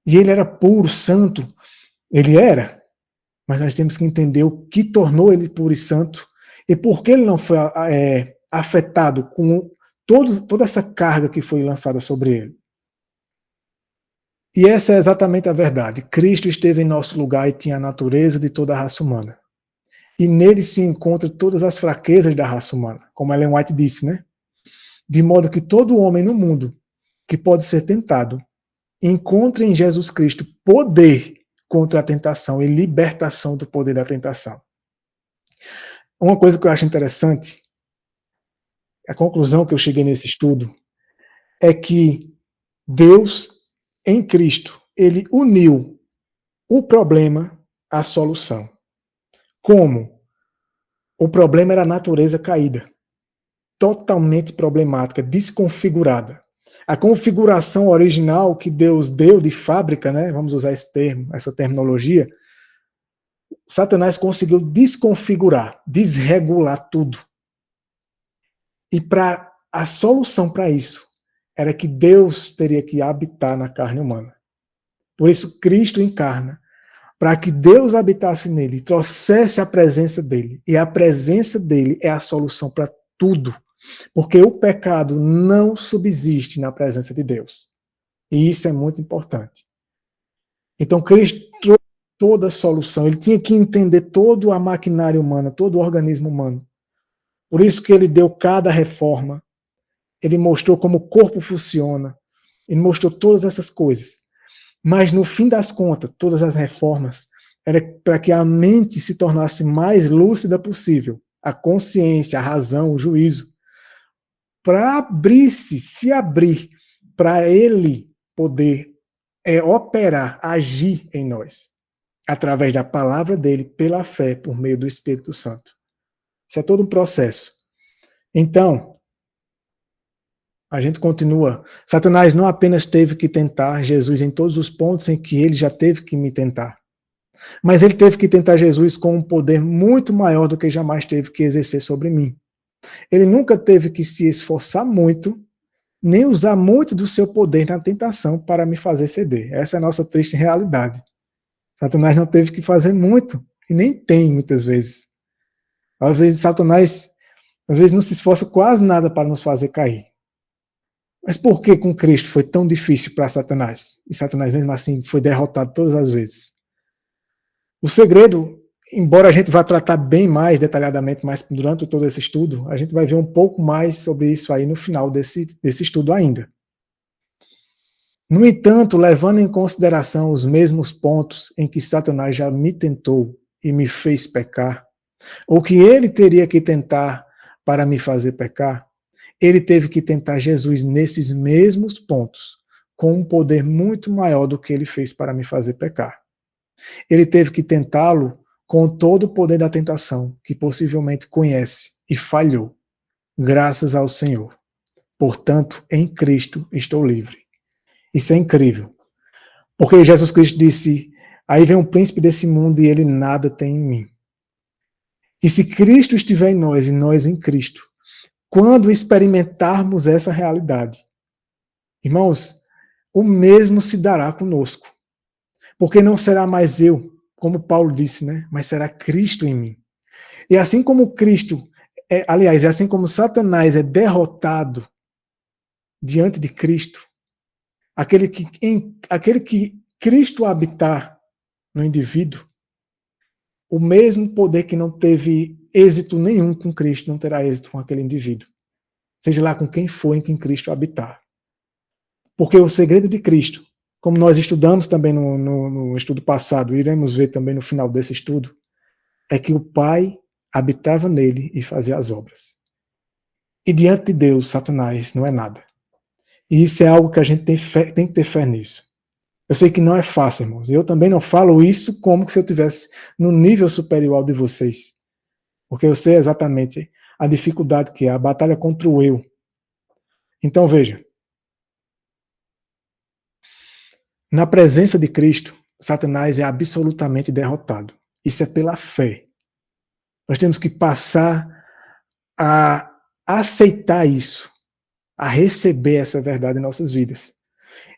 [SPEAKER 1] E ele era puro, santo, ele era, mas nós temos que entender o que tornou ele puro e santo e por que ele não foi afetado com toda essa carga que foi lançada sobre ele. E essa é exatamente a verdade. Cristo esteve em nosso lugar e tinha a natureza de toda a raça humana. E nele se encontram todas as fraquezas da raça humana, como Ellen White disse, né? De modo que todo homem no mundo que pode ser tentado encontre em Jesus Cristo poder contra a tentação e libertação do poder da tentação. Uma coisa que eu acho interessante, a conclusão que eu cheguei nesse estudo, é que Deus, em Cristo, ele uniu o problema à solução. Como? O problema era a natureza caída, totalmente problemática, desconfigurada. A configuração original que Deus deu de fábrica, né, vamos usar esse termo, essa terminologia, Satanás conseguiu desconfigurar, desregular tudo. E a solução para isso era que Deus teria que habitar na carne humana. Por isso Cristo encarna, para que Deus habitasse nele, trouxesse a presença dele. E a presença dele é a solução para tudo. Porque o pecado não subsiste na presença de Deus. E isso é muito importante. Então Cristo trouxe toda a solução. Ele tinha que entender toda a maquinária humana, todo o organismo humano. Por isso que ele deu cada reforma. Ele mostrou como o corpo funciona. Ele mostrou todas essas coisas. Mas, no fim das contas, todas as reformas era para que a mente se tornasse mais lúcida possível. A consciência, a razão, o juízo. Para se abrir, para ele poder operar, agir em nós. Através da palavra dele, pela fé, por meio do Espírito Santo. Isso é todo um processo. Então, a gente continua. Satanás não apenas teve que tentar Jesus em todos os pontos em que ele já teve que me tentar, mas ele teve que tentar Jesus com um poder muito maior do que jamais teve que exercer sobre mim. Ele nunca teve que se esforçar muito, nem usar muito do seu poder na tentação para me fazer ceder. Essa é a nossa triste realidade. Satanás não teve que fazer muito, e nem tem muitas vezes. Às vezes Satanás não se esforça quase nada para nos fazer cair. Mas por que com Cristo foi tão difícil para Satanás? E Satanás mesmo assim foi derrotado todas as vezes. O segredo, embora a gente vá tratar bem mais detalhadamente, mas durante todo esse estudo, a gente vai ver um pouco mais sobre isso aí no final desse estudo ainda. No entanto, levando em consideração os mesmos pontos em que Satanás já me tentou e me fez pecar, ou que ele teria que tentar para me fazer pecar, ele teve que tentar Jesus nesses mesmos pontos, com um poder muito maior do que ele fez para me fazer pecar. Ele teve que tentá-lo com todo o poder da tentação, que possivelmente conhece, e falhou, graças ao Senhor. Portanto, em Cristo estou livre. Isso é incrível. Porque Jesus Cristo disse, aí vem um príncipe desse mundo e ele nada tem em mim. E se Cristo estiver em nós e nós em Cristo, quando experimentarmos essa realidade, irmãos, o mesmo se dará conosco. Porque não será mais eu, como Paulo disse, né? Mas será Cristo em mim. E assim como Cristo, aliás, assim como Satanás é derrotado diante de Cristo, aquele que Cristo habitar no indivíduo, o mesmo poder que não teve êxito nenhum com Cristo, não terá êxito com aquele indivíduo. Seja lá com quem for em quem Cristo habitar. Porque o segredo de Cristo, como nós estudamos também no estudo passado, iremos ver também no final desse estudo, é que o Pai habitava nele e fazia as obras. E diante de Deus, Satanás não é nada. E isso é algo que a gente tem que ter fé nisso. Eu sei que não é fácil, irmãos. Eu também não falo isso como se eu estivesse no nível superior ao de vocês. Porque eu sei exatamente a dificuldade que é, a batalha contra o eu. Então veja, na presença de Cristo, Satanás é absolutamente derrotado. Isso é pela fé. Nós temos que passar a aceitar isso, a receber essa verdade em nossas vidas.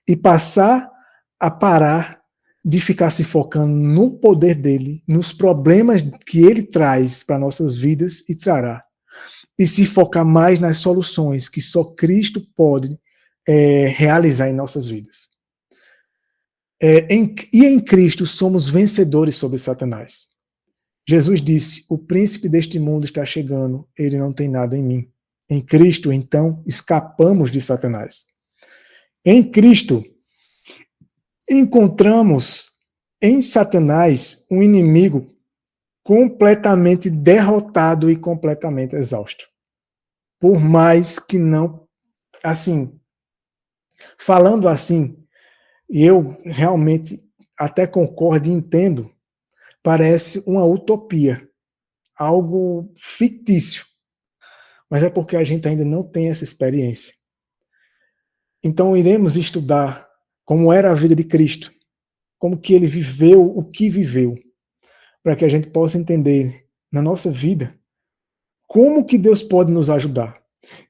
[SPEAKER 1] E passar a parar de ficar se focando no poder dele, nos problemas que ele traz para nossas vidas e trará. E se focar mais nas soluções que só Cristo pode realizar em nossas vidas. E em Cristo somos vencedores sobre Satanás. Jesus disse: o príncipe deste mundo está chegando, ele não tem nada em mim. Em Cristo, então, escapamos de Satanás. Em Cristo, encontramos em Satanás um inimigo completamente derrotado e completamente exausto. Por mais que não, assim, falando assim, e eu realmente até concordo e entendo, parece uma utopia, algo fictício, mas é porque a gente ainda não tem essa experiência. Então iremos estudar como era a vida de Cristo, como que ele viveu o que viveu, para que a gente possa entender na nossa vida como que Deus pode nos ajudar.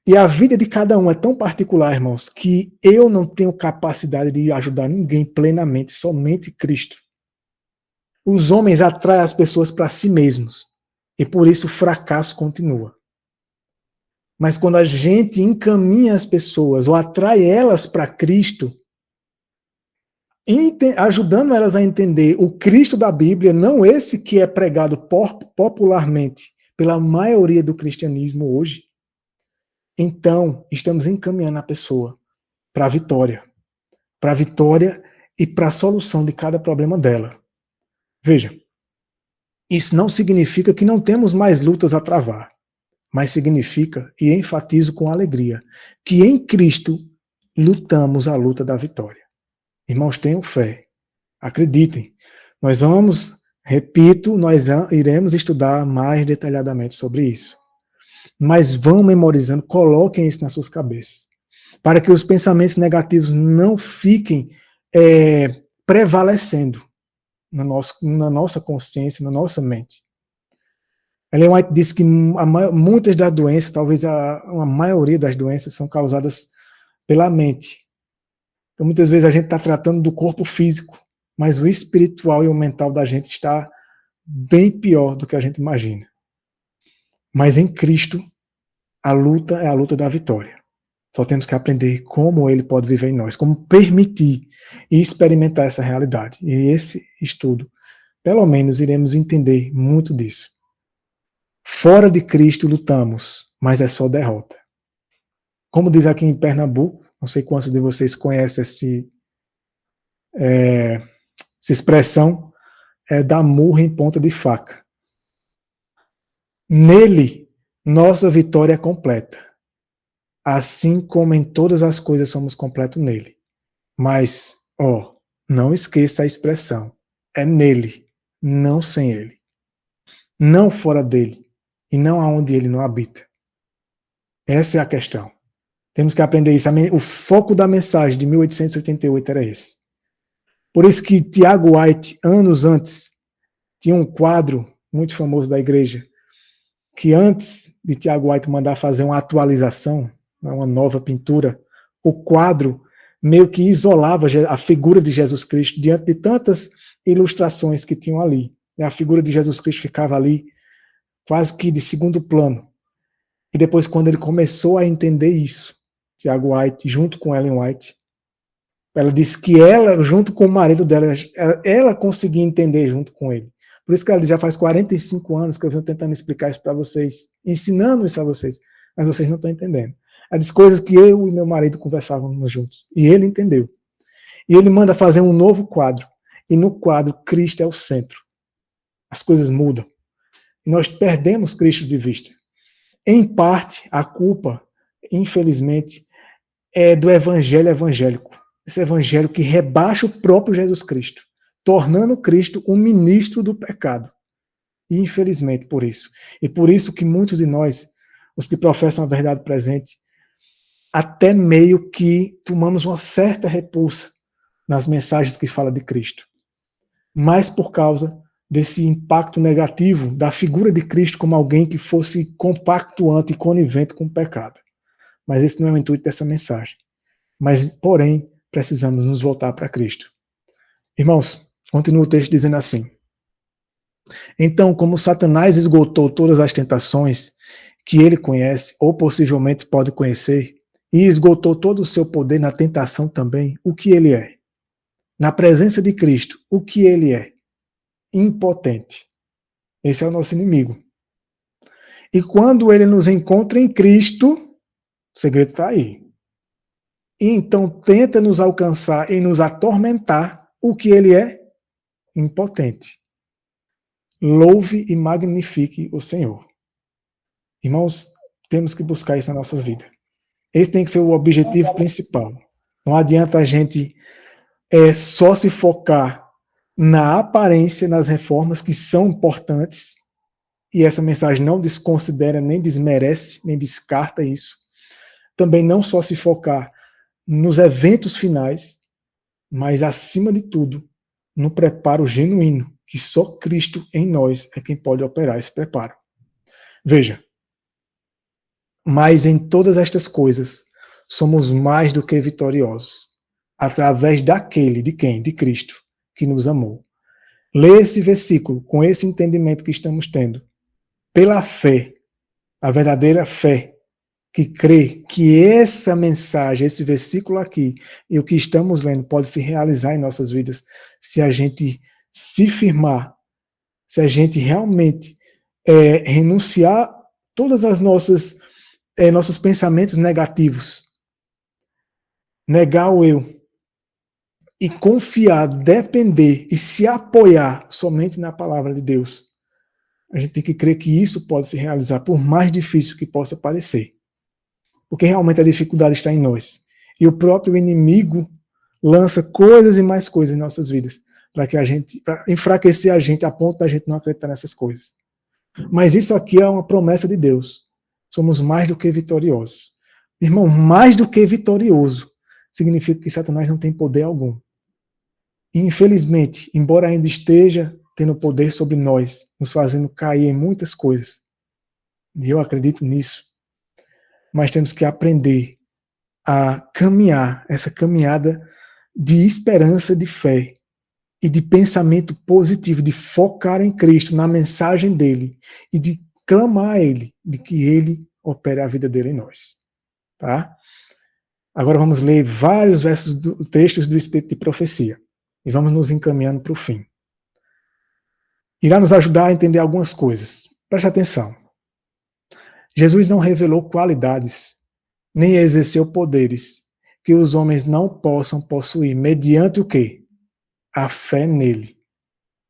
[SPEAKER 1] E a vida de cada um é tão particular, irmãos, que eu não tenho capacidade de ajudar ninguém plenamente, somente Cristo. Os homens atraem as pessoas para si mesmos, e por isso o fracasso continua. Mas quando a gente encaminha as pessoas ou atrai elas para Cristo, ajudando elas a entender o Cristo da Bíblia, não esse que é pregado popularmente pela maioria do cristianismo hoje, então estamos encaminhando a pessoa para a vitória e para a solução de cada problema dela. Veja, isso não significa que não temos mais lutas a travar, mas significa, e enfatizo com alegria, que em Cristo lutamos a luta da vitória. Irmãos, tenham fé, acreditem. Nós iremos estudar mais detalhadamente sobre isso. Mas vão memorizando, coloquem isso nas suas cabeças, para que os pensamentos negativos não fiquem prevalecendo na nossa consciência, na nossa mente. Ellen White disse que muitas das doenças, talvez a maioria das doenças, são causadas pela mente. Então, muitas vezes a gente está tratando do corpo físico, mas o espiritual e o mental da gente está bem pior do que a gente imagina. Mas em Cristo, a luta é a luta da vitória. Só temos que aprender como ele pode viver em nós, como permitir e experimentar essa realidade. E esse estudo, pelo menos, iremos entender muito disso. Fora de Cristo lutamos, mas é só derrota. Como diz aqui em Pernambuco, não sei quantos de vocês conhecem essa expressão, dar murro em ponta de faca. Nele, nossa vitória é completa. Assim como em todas as coisas somos completos nele. Mas, não esqueça a expressão. É nele, não sem ele. Não fora dele, e não aonde ele não habita. Essa é a questão. Temos que aprender isso. O foco da mensagem de 1888 era esse. Por isso que Tiago White, anos antes, tinha um quadro muito famoso da igreja, que antes de Tiago White mandar fazer uma atualização, uma nova pintura, o quadro meio que isolava a figura de Jesus Cristo diante de tantas ilustrações que tinham ali. A figura de Jesus Cristo ficava ali quase que de segundo plano. E depois, quando ele começou a entender isso, Tiago White, junto com Ellen White, ela disse que ela, junto com o marido dela, ela conseguia entender junto com ele. Por isso que ela diz, já faz 45 anos que eu venho tentando explicar isso para vocês, ensinando isso a vocês, mas vocês não estão entendendo. Ela diz coisas que eu e meu marido conversávamos juntos, e ele entendeu. E ele manda fazer um novo quadro, e no quadro Cristo é o centro. As coisas mudam. E nós perdemos Cristo de vista. Em parte, a culpa, infelizmente, é do evangelho evangélico. Esse evangelho que rebaixa o próprio Jesus Cristo, tornando Cristo um ministro do pecado. E infelizmente por isso. E por isso que muitos de nós, os que professam a verdade presente, até meio que tomamos uma certa repulsa nas mensagens que falam de Cristo. Mas por causa desse impacto negativo da figura de Cristo como alguém que fosse compactuante e conivente com o pecado. Mas esse não é o intuito dessa mensagem. Mas, porém, precisamos nos voltar para Cristo. Irmãos, continua o texto dizendo assim: então, como Satanás esgotou todas as tentações que ele conhece, ou possivelmente pode conhecer, e esgotou todo o seu poder na tentação também, o que ele é? Na presença de Cristo, o que ele é? Impotente. Esse é o nosso inimigo. E quando ele nos encontra em Cristo, o segredo está aí. E então tenta nos alcançar e nos atormentar, o que ele é? Impotente. Louve e magnifique o Senhor. Irmãos, temos que buscar isso na nossa vida. Esse tem que ser o objetivo principal. Não adianta a gente só se focar na aparência, nas reformas que são importantes, e essa mensagem não desconsidera, nem desmerece, nem descarta isso. Também não só se focar nos eventos finais, mas acima de tudo, no preparo genuíno, que só Cristo em nós é quem pode operar esse preparo. Veja, mas em todas estas coisas, somos mais do que vitoriosos, através daquele, de quem? De Cristo, que nos amou. Lê esse versículo com esse entendimento que estamos tendo. Pela fé, a verdadeira fé, que crê que essa mensagem, esse versículo aqui, e o que estamos lendo pode se realizar em nossas vidas, se a gente se firmar, se a gente realmente renunciar todas as nossos pensamentos negativos, negar o eu, e confiar, depender e se apoiar somente na palavra de Deus, a gente tem que crer que isso pode se realizar, por mais difícil que possa parecer. Porque realmente a dificuldade está em nós. E o próprio inimigo lança coisas e mais coisas em nossas vidas, para enfraquecer a gente a ponto da gente não acreditar nessas coisas. Mas isso aqui é uma promessa de Deus. Somos mais do que vitoriosos. Irmão, mais do que vitorioso significa que Satanás não tem poder algum. E, infelizmente, embora ainda esteja tendo poder sobre nós, nos fazendo cair em muitas coisas, e eu acredito nisso, mas temos que aprender a caminhar, essa caminhada de esperança, de fé e de pensamento positivo, de focar em Cristo, na mensagem dele e de clamar a ele, de que ele opere a vida dele em nós. Tá? Agora vamos ler vários textos do Espírito de Profecia e vamos nos encaminhando para o fim. Irá nos ajudar a entender algumas coisas. Preste atenção. Jesus não revelou qualidades, nem exerceu poderes que os homens não possam possuir, mediante o quê? A fé nele.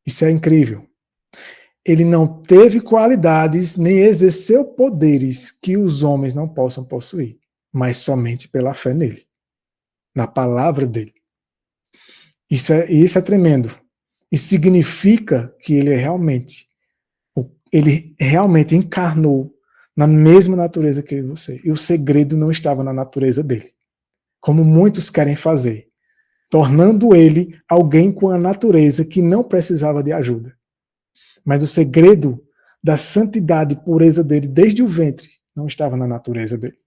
[SPEAKER 1] Isso é incrível. Ele não teve qualidades, nem exerceu poderes que os homens não possam possuir, mas somente pela fé nele, na palavra dele. Isso é tremendo. Isso significa que ele realmente encarnou na mesma natureza que eu e você. E o segredo não estava na natureza dele, como muitos querem fazer, tornando ele alguém com a natureza que não precisava de ajuda. Mas o segredo da santidade e pureza dele desde o ventre não estava na natureza dele.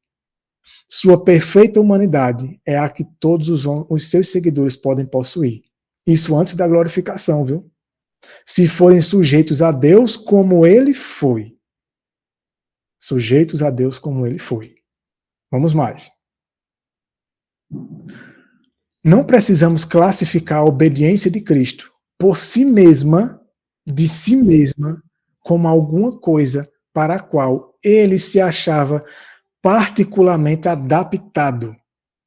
[SPEAKER 1] Sua perfeita humanidade é a que todos os seus seguidores podem possuir. Isso antes da glorificação, viu? Se forem sujeitos a Deus como ele foi. sujeitos a Deus como ele foi. Vamos mais. Não precisamos classificar a obediência de Cristo por si mesma, de si mesma, como alguma coisa para a qual ele se achava particularmente adaptado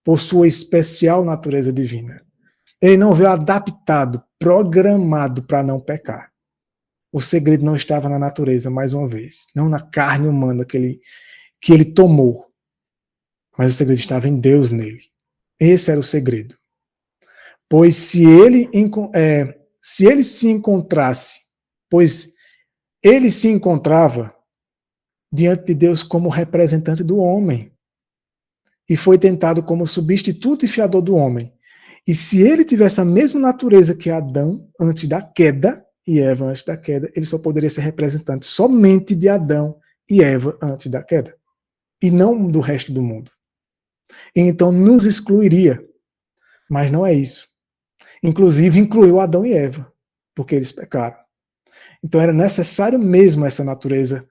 [SPEAKER 1] por sua especial natureza divina. Ele não veio adaptado, programado para não pecar. O segredo não estava na natureza, mais uma vez, não na carne humana que ele tomou, mas o segredo estava em Deus nele. Esse era o segredo. Pois se ele se encontrasse, pois ele se encontrava diante de Deus como representante do homem, e foi tentado como substituto e fiador do homem. E se ele tivesse a mesma natureza que Adão antes da queda, e Eva antes da queda, ele só poderia ser representante somente de Adão e Eva antes da queda, e não do resto do mundo. E então nos excluiria, mas não é isso. Inclusive incluiu Adão e Eva, porque eles pecaram. Então era necessário mesmo essa natureza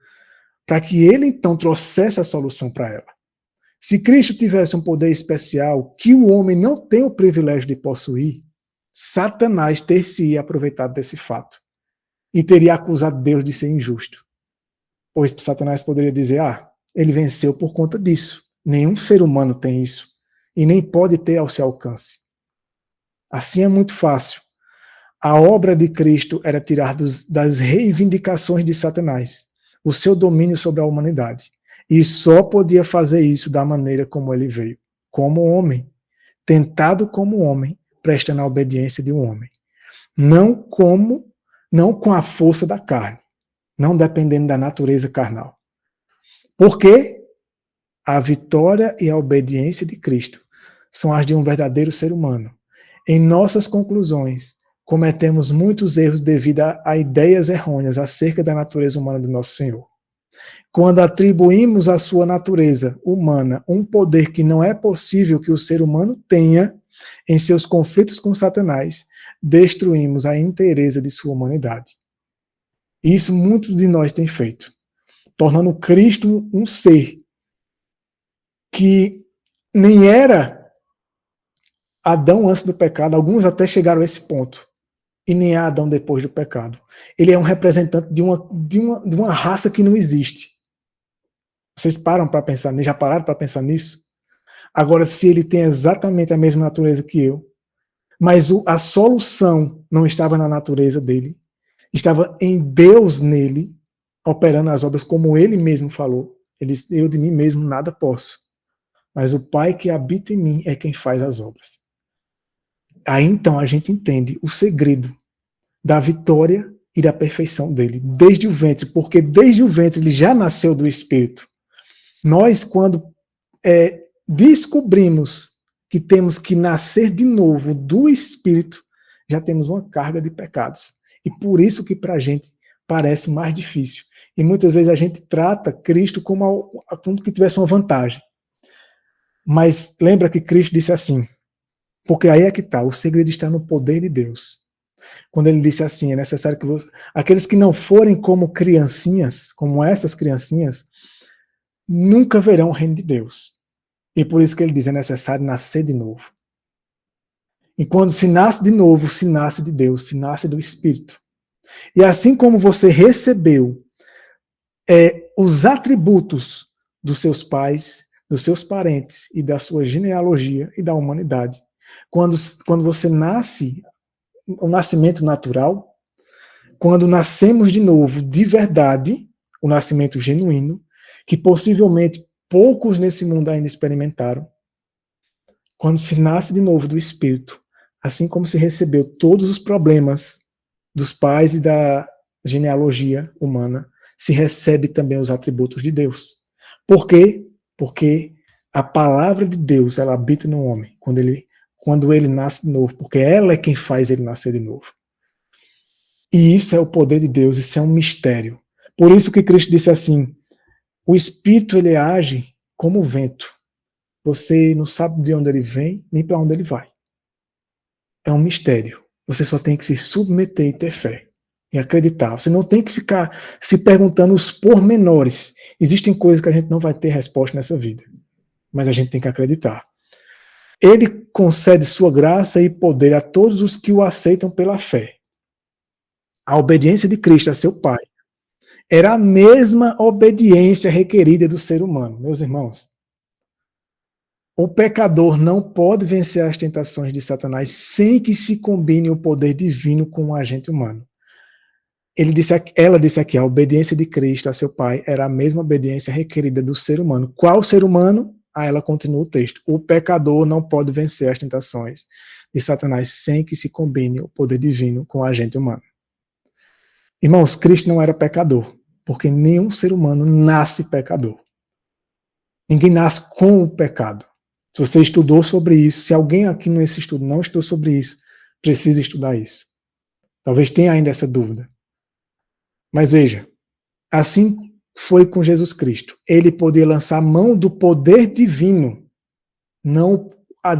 [SPEAKER 1] para que ele então trouxesse a solução para ela. Se Cristo tivesse um poder especial que o homem não tem o privilégio de possuir, Satanás ter-se aproveitado desse fato e teria acusado Deus de ser injusto. Pois Satanás poderia dizer, ele venceu por conta disso. Nenhum ser humano tem isso e nem pode ter ao seu alcance. Assim é muito fácil. A obra de Cristo era tirar das reivindicações de Satanás o seu domínio sobre a humanidade. E só podia fazer isso da maneira como ele veio, como homem, tentado como homem, prestando a obediência de um homem. Não com a força da carne, não dependendo da natureza carnal. Porque a vitória e a obediência de Cristo são as de um verdadeiro ser humano. Em nossas conclusões, cometemos muitos erros devido a ideias errôneas acerca da natureza humana do nosso Senhor. Quando atribuímos à sua natureza humana um poder que não é possível que o ser humano tenha em seus conflitos com Satanás, destruímos a inteireza de sua humanidade. Isso muitos de nós têm feito, tornando Cristo um ser que nem era Adão antes do pecado, alguns até chegaram a esse ponto, e nem é Adão depois do pecado. Ele é um representante de uma raça que não existe. Vocês param para pensar, já pararam para pensar nisso? Agora, se ele tem exatamente a mesma natureza que eu, mas a solução não estava na natureza dele, estava em Deus nele, operando as obras como ele mesmo falou. Ele disse, eu de mim mesmo nada posso, mas o Pai que habita em mim é quem faz as obras. Aí então a gente entende o segredo da vitória e da perfeição dele, desde o ventre, porque desde o ventre ele já nasceu do Espírito. Nós, quando descobrimos que temos que nascer de novo do Espírito, já temos uma carga de pecados. E por isso que para a gente parece mais difícil. E muitas vezes a gente trata Cristo como que tivesse uma vantagem. Mas lembra que Cristo disse assim, porque aí é que está, o segredo está no poder de Deus. Quando ele disse assim, é necessário que aqueles que não forem como criancinhas, como essas criancinhas, nunca verão o reino de Deus. E por isso que ele diz, é necessário nascer de novo. E quando se nasce de novo, se nasce de Deus, se nasce do Espírito. E assim como você recebeu os atributos dos seus pais, dos seus parentes e da sua genealogia e da humanidade, quando você nasce, o nascimento natural, quando nascemos de novo de verdade, o nascimento genuíno, que possivelmente poucos nesse mundo ainda experimentaram, quando se nasce de novo do Espírito, assim como se recebeu todos os problemas dos pais e da genealogia humana, se recebe também os atributos de Deus. Por quê? Porque a palavra de Deus, ela habita no homem, quando ele nasce de novo, porque ela é quem faz ele nascer de novo. E isso é o poder de Deus, isso é um mistério. Por isso que Cristo disse assim, o Espírito ele age como o vento. Você não sabe de onde ele vem, nem para onde ele vai. É um mistério. Você só tem que se submeter e ter fé. e acreditar. Você não tem que ficar se perguntando os pormenores. Existem coisas que a gente não vai ter resposta nessa vida, mas a gente tem que acreditar. Ele concede sua graça e poder a todos os que o aceitam pela fé. A obediência de Cristo a seu Pai era a mesma obediência requerida do ser humano, meus irmãos. O pecador não pode vencer as tentações de Satanás sem que se combine o poder divino com o agente humano. Ela disse aqui, a obediência de Cristo a seu Pai era a mesma obediência requerida do ser humano. Qual ser humano? Ela continua o texto. O pecador não pode vencer as tentações de Satanás sem que se combine o poder divino com o agente humano. Irmãos, Cristo não era pecador, porque nenhum ser humano nasce pecador. Ninguém nasce com o pecado. Se você estudou sobre isso, se alguém aqui nesse estudo não estudou sobre isso, precisa estudar isso. Talvez tenha ainda essa dúvida. Mas veja, assim foi com Jesus Cristo. Ele podia lançar mão do poder divino, não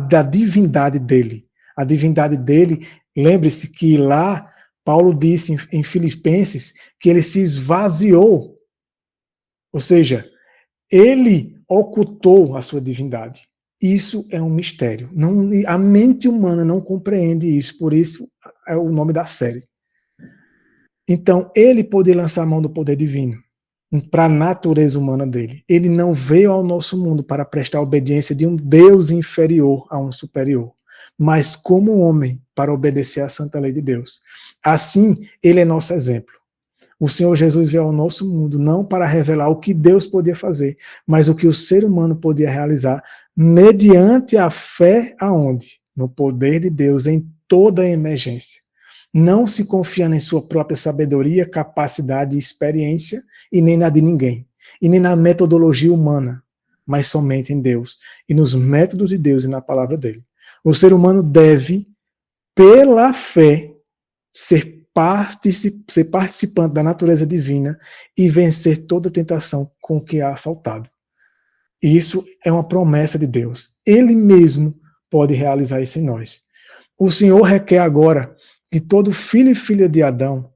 [SPEAKER 1] da divindade dele. A divindade dele, lembre-se que lá, Paulo disse em Filipenses que ele se esvaziou. Ou seja, ele ocultou a sua divindade. Isso é um mistério. A mente humana não compreende isso, por isso é o nome da série. Então, ele podia lançar a mão do poder divino para a natureza humana dele. Ele não veio ao nosso mundo para prestar obediência de um Deus inferior a um superior, mas como homem para obedecer à santa lei de Deus. Assim, ele é nosso exemplo. O Senhor Jesus veio ao nosso mundo não para revelar o que Deus podia fazer, mas o que o ser humano podia realizar mediante a fé aonde? No poder de Deus em toda emergência. Não se confiando em sua própria sabedoria, capacidade e experiência, e nem na de ninguém, e nem na metodologia humana, mas somente em Deus, e nos métodos de Deus e na palavra dele. O ser humano deve, pela fé, ser participante da natureza divina e vencer toda tentação com que é assaltado. E isso é uma promessa de Deus. Ele mesmo pode realizar isso em nós. O Senhor requer agora que todo filho e filha de Adão,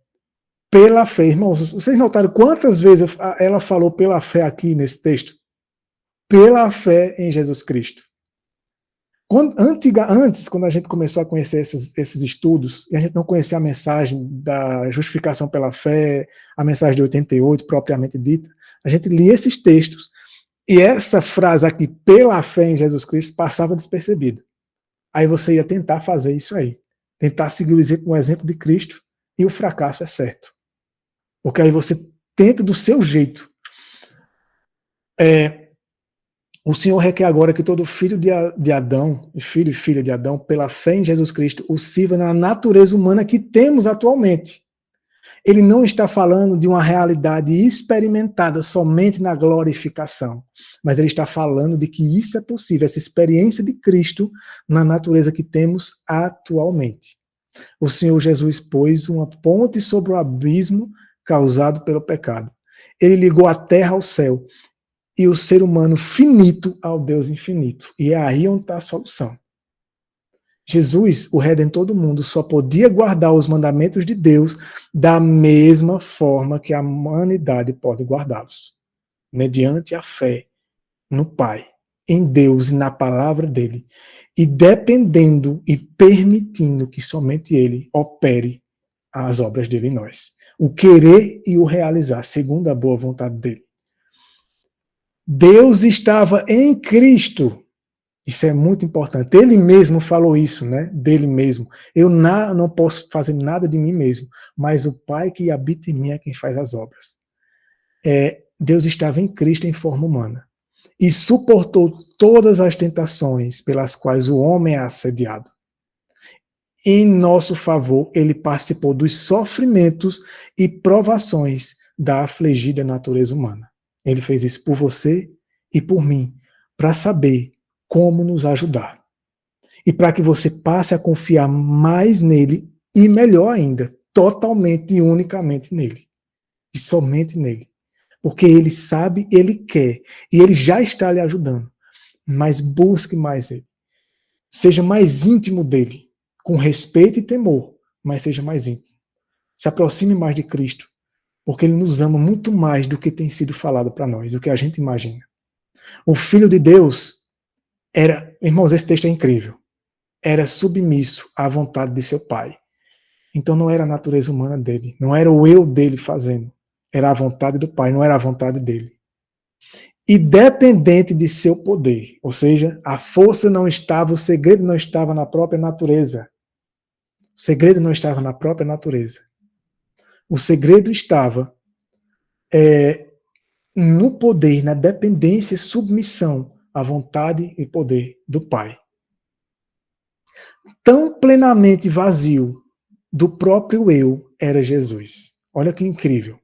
[SPEAKER 1] pela fé, irmãos, vocês notaram quantas vezes ela falou pela fé aqui nesse texto? Pela fé em Jesus Cristo. Antes, quando a gente começou a conhecer esses estudos, e a gente não conhecia a mensagem da justificação pela fé, a mensagem de 88 propriamente dita, a gente lia esses textos, e essa frase aqui, pela fé em Jesus Cristo, passava despercebido. Aí você ia tentar fazer isso aí, tentar seguir o exemplo de Cristo, e o fracasso é certo. Porque aí você tenta do seu jeito. O Senhor requer agora que todo filho de Adão, filho e filha de Adão, pela fé em Jesus Cristo, o sirva na natureza humana que temos atualmente. Ele não está falando de uma realidade experimentada somente na glorificação, mas ele está falando de que isso é possível, essa experiência de Cristo na natureza que temos atualmente. O Senhor Jesus pôs uma ponte sobre o abismo causado pelo pecado. Ele ligou a terra ao céu e o ser humano finito ao Deus infinito. E é aí onde está a solução. Jesus, o Redentor do mundo, só podia guardar os mandamentos de Deus da mesma forma que a humanidade pode guardá-los. Mediante a fé no Pai, em Deus e na palavra dele. E dependendo e permitindo que somente ele opere as obras dele em nós. O querer e o realizar, segundo a boa vontade dele. Deus estava em Cristo. Isso é muito importante. Ele mesmo falou isso, né? Dele mesmo. Eu não posso fazer nada de mim mesmo, mas o Pai que habita em mim é quem faz as obras. Deus estava em Cristo em forma humana e suportou todas as tentações pelas quais o homem é assediado. Em nosso favor, ele participou dos sofrimentos e provações da afligida natureza humana. Ele fez isso por você e por mim, para saber como nos ajudar. E para que você passe a confiar mais nele e, melhor ainda, totalmente e unicamente nele. E somente nele. Porque ele sabe, ele quer, e ele já está lhe ajudando. Mas busque mais ele. Seja mais íntimo dele, com respeito e temor, mas seja mais íntimo. Se aproxime mais de Cristo, porque Ele nos ama muito mais do que tem sido falado para nós, do que a gente imagina. O Filho de Deus era, irmãos, esse texto é incrível, era submisso à vontade de seu Pai. Então não era a natureza humana dele, não era o eu dele fazendo, era a vontade do Pai, não era a vontade dele. E dependente de seu poder, ou seja, a força não estava, o segredo não estava na própria natureza. O segredo não estava na própria natureza. O segredo estava no poder, na dependência e submissão à vontade e poder do Pai. Tão plenamente vazio do próprio eu era Jesus. Olha que incrível.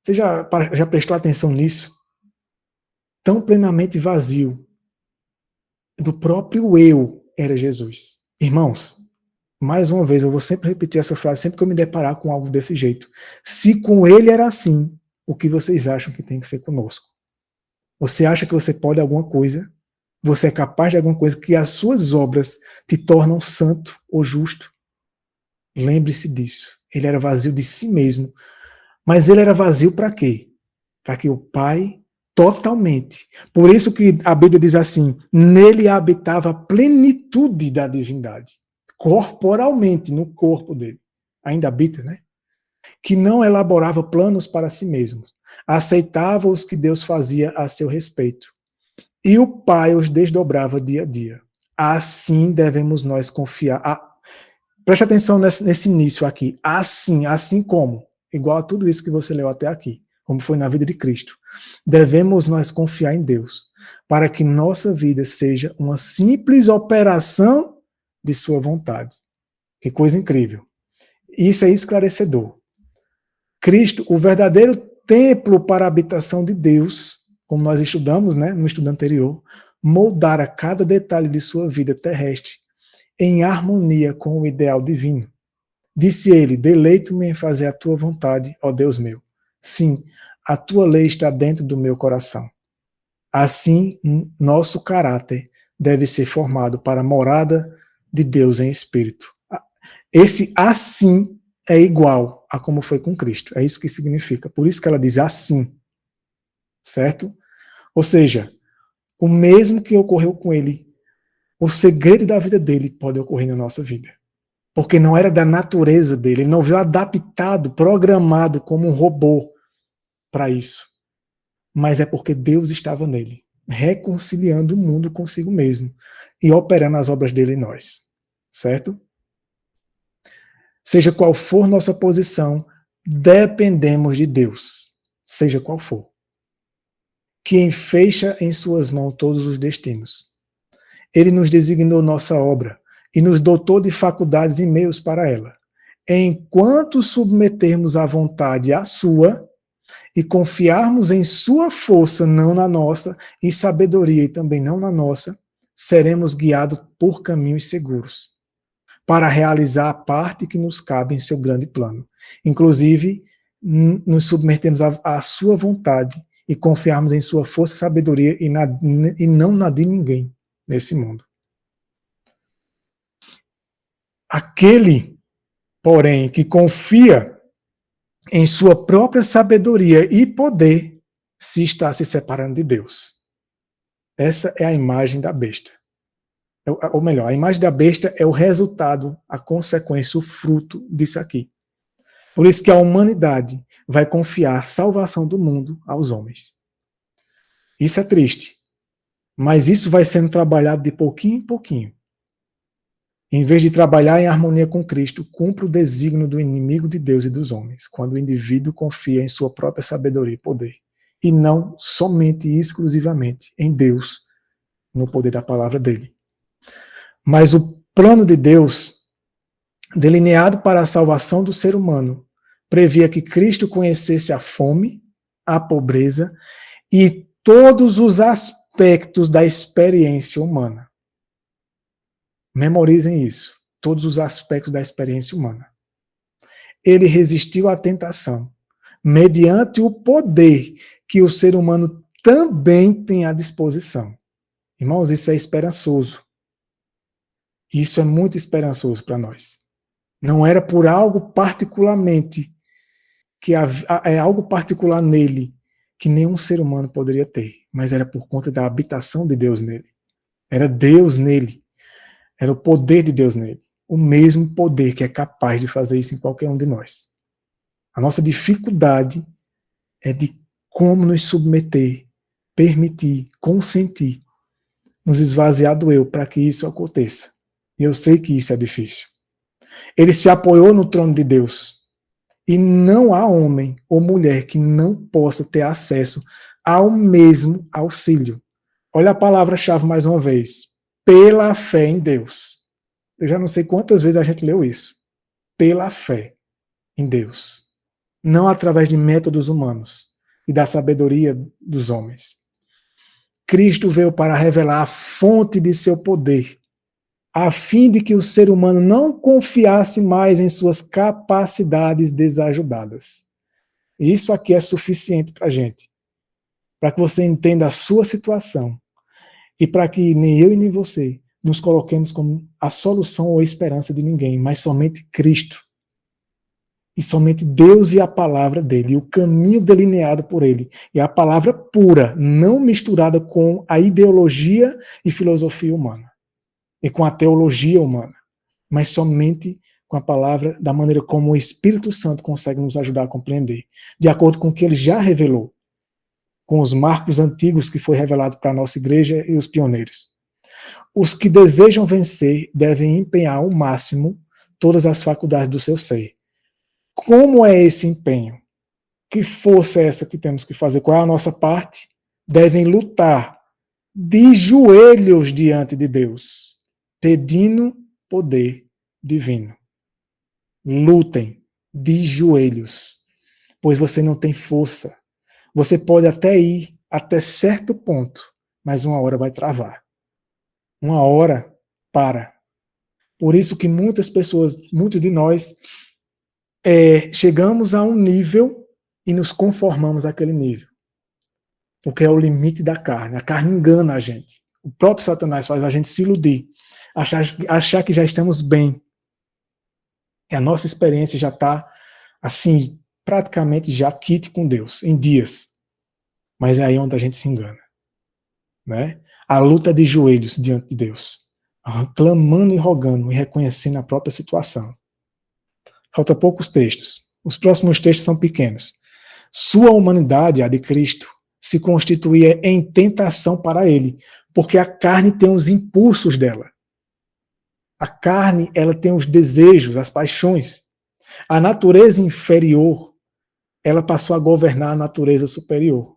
[SPEAKER 1] Você já prestou atenção nisso? Tão plenamente vazio do próprio eu era Jesus. Irmãos, mais uma vez, eu vou sempre repetir essa frase, sempre que eu me deparar com algo desse jeito. Se com ele era assim, o que vocês acham que tem que ser conosco? Você acha que você pode alguma coisa? Você é capaz de alguma coisa que as suas obras te tornam santo ou justo? Lembre-se disso. Ele era vazio de si mesmo. Mas ele era vazio para quê? Para que o Pai totalmente. Por isso que a Bíblia diz assim, nele habitava a plenitude da divindade. Corporalmente, no corpo dele. Ainda habita, né? Que não elaborava planos para si mesmo. Aceitava os que Deus fazia a seu respeito. E o Pai os desdobrava dia a dia. Assim devemos nós confiar. Preste atenção nesse início aqui. Assim como, igual a tudo isso que você leu até aqui, como foi na vida de Cristo. Devemos nós confiar em Deus, para que nossa vida seja uma simples operação de sua vontade. Que coisa incrível. Isso é esclarecedor. Cristo, o verdadeiro templo para a habitação de Deus, como nós estudamos, né, no estudo anterior, moldara cada detalhe de sua vida terrestre em harmonia com o ideal divino. Disse ele, deleito-me em fazer a tua vontade, ó Deus meu. Sim, a tua lei está dentro do meu coração. Assim, nosso caráter deve ser formado para a morada de Deus em espírito. Esse assim é igual a como foi com Cristo. É isso que significa. Por isso que ela diz assim. Certo? Ou seja, o mesmo que ocorreu com ele, o segredo da vida dele pode ocorrer na nossa vida. Porque não era da natureza dele, ele não veio adaptado, programado como um robô para isso. Mas é porque Deus estava nele, reconciliando o mundo consigo mesmo e operando as obras dele em nós. Certo? Seja qual for nossa posição, dependemos de Deus, seja qual for. Quem fecha em suas mãos todos os destinos. Ele nos designou nossa obra e nos dotou de faculdades e meios para ela. Enquanto submetermos a vontade à sua e confiarmos em sua força, não na nossa, e sabedoria e também não na nossa, seremos guiados por caminhos seguros para realizar a parte que nos cabe em seu grande plano. Inclusive, nos submetemos à sua vontade e confiarmos em sua força e sabedoria e não na de ninguém nesse mundo. Aquele, porém, que confia em sua própria sabedoria e poder, se está se separando de Deus. Essa é a imagem da besta. Ou melhor, a imagem da besta é o resultado, a consequência, o fruto disso aqui. Por isso que a humanidade vai confiar a salvação do mundo aos homens. Isso é triste. Mas isso vai sendo trabalhado de pouquinho em pouquinho. Em vez de trabalhar em harmonia com Cristo, cumpre o desígnio do inimigo de Deus e dos homens, quando o indivíduo confia em sua própria sabedoria e poder, e não somente e exclusivamente em Deus, no poder da palavra dele. Mas o plano de Deus, delineado para a salvação do ser humano, previa que Cristo conhecesse a fome, a pobreza e todos os aspectos da experiência humana. Memorizem isso, todos os aspectos da experiência humana. Ele resistiu à tentação, mediante o poder que o ser humano também tem à disposição. Irmãos, isso é esperançoso. Isso é muito esperançoso para nós. Não era por algo particularmente, é algo particular nele, que nenhum ser humano poderia ter, mas era por conta da habitação de Deus nele. Era Deus nele. Era o poder de Deus nele. O mesmo poder que é capaz de fazer isso em qualquer um de nós. A nossa dificuldade é de como nos submeter, permitir, consentir, nos esvaziar do eu para que isso aconteça. E eu sei que isso é difícil. Ele se apoiou no trono de Deus. E não há homem ou mulher que não possa ter acesso ao mesmo auxílio. Olha a palavra-chave mais uma vez. Pela fé em Deus. Eu já não sei quantas vezes a gente leu isso. Pela fé em Deus. Não através de métodos humanos e da sabedoria dos homens. Cristo veio para revelar a fonte de seu poder, a fim de que o ser humano não confiasse mais em suas capacidades desajudadas. Isso aqui é suficiente para a gente. Para que você entenda a sua situação e para que nem eu e nem você nos coloquemos como a solução ou a esperança de ninguém, mas somente Cristo. E somente Deus e a palavra dele, e o caminho delineado por ele, e a palavra pura, não misturada com a ideologia e filosofia humana, e com a teologia humana, mas somente com a palavra, da maneira como o Espírito Santo consegue nos ajudar a compreender, de acordo com o que ele já revelou, com os marcos antigos que foi revelado para a nossa igreja e os pioneiros. Os que desejam vencer devem empenhar ao máximo todas as faculdades do seu ser. Como é esse empenho? Que força é essa que temos que fazer? Qual é a nossa parte? Devem lutar de joelhos diante de Deus, pedindo poder divino. Lutem de joelhos, pois você não tem força. Você pode até ir até certo ponto, mas uma hora vai travar. Uma hora para. Por isso que muitas pessoas, muitos de nós, chegamos a um nível e nos conformamos àquele nível. Porque é o limite da carne. A carne engana a gente. O próprio Satanás faz a gente se iludir, achar que já estamos bem. E a nossa experiência já está, assim, praticamente já quite com Deus, em dias. Mas é aí onde a gente se engana. Né? A luta de joelhos diante de Deus, clamando e rogando e reconhecendo a própria situação. Falta poucos textos. Os próximos textos são pequenos. Sua humanidade, a de Cristo, se constituía em tentação para ele, porque a carne tem os impulsos dela. A carne, ela tem os desejos, as paixões. A natureza inferior, ela passou a governar a natureza superior.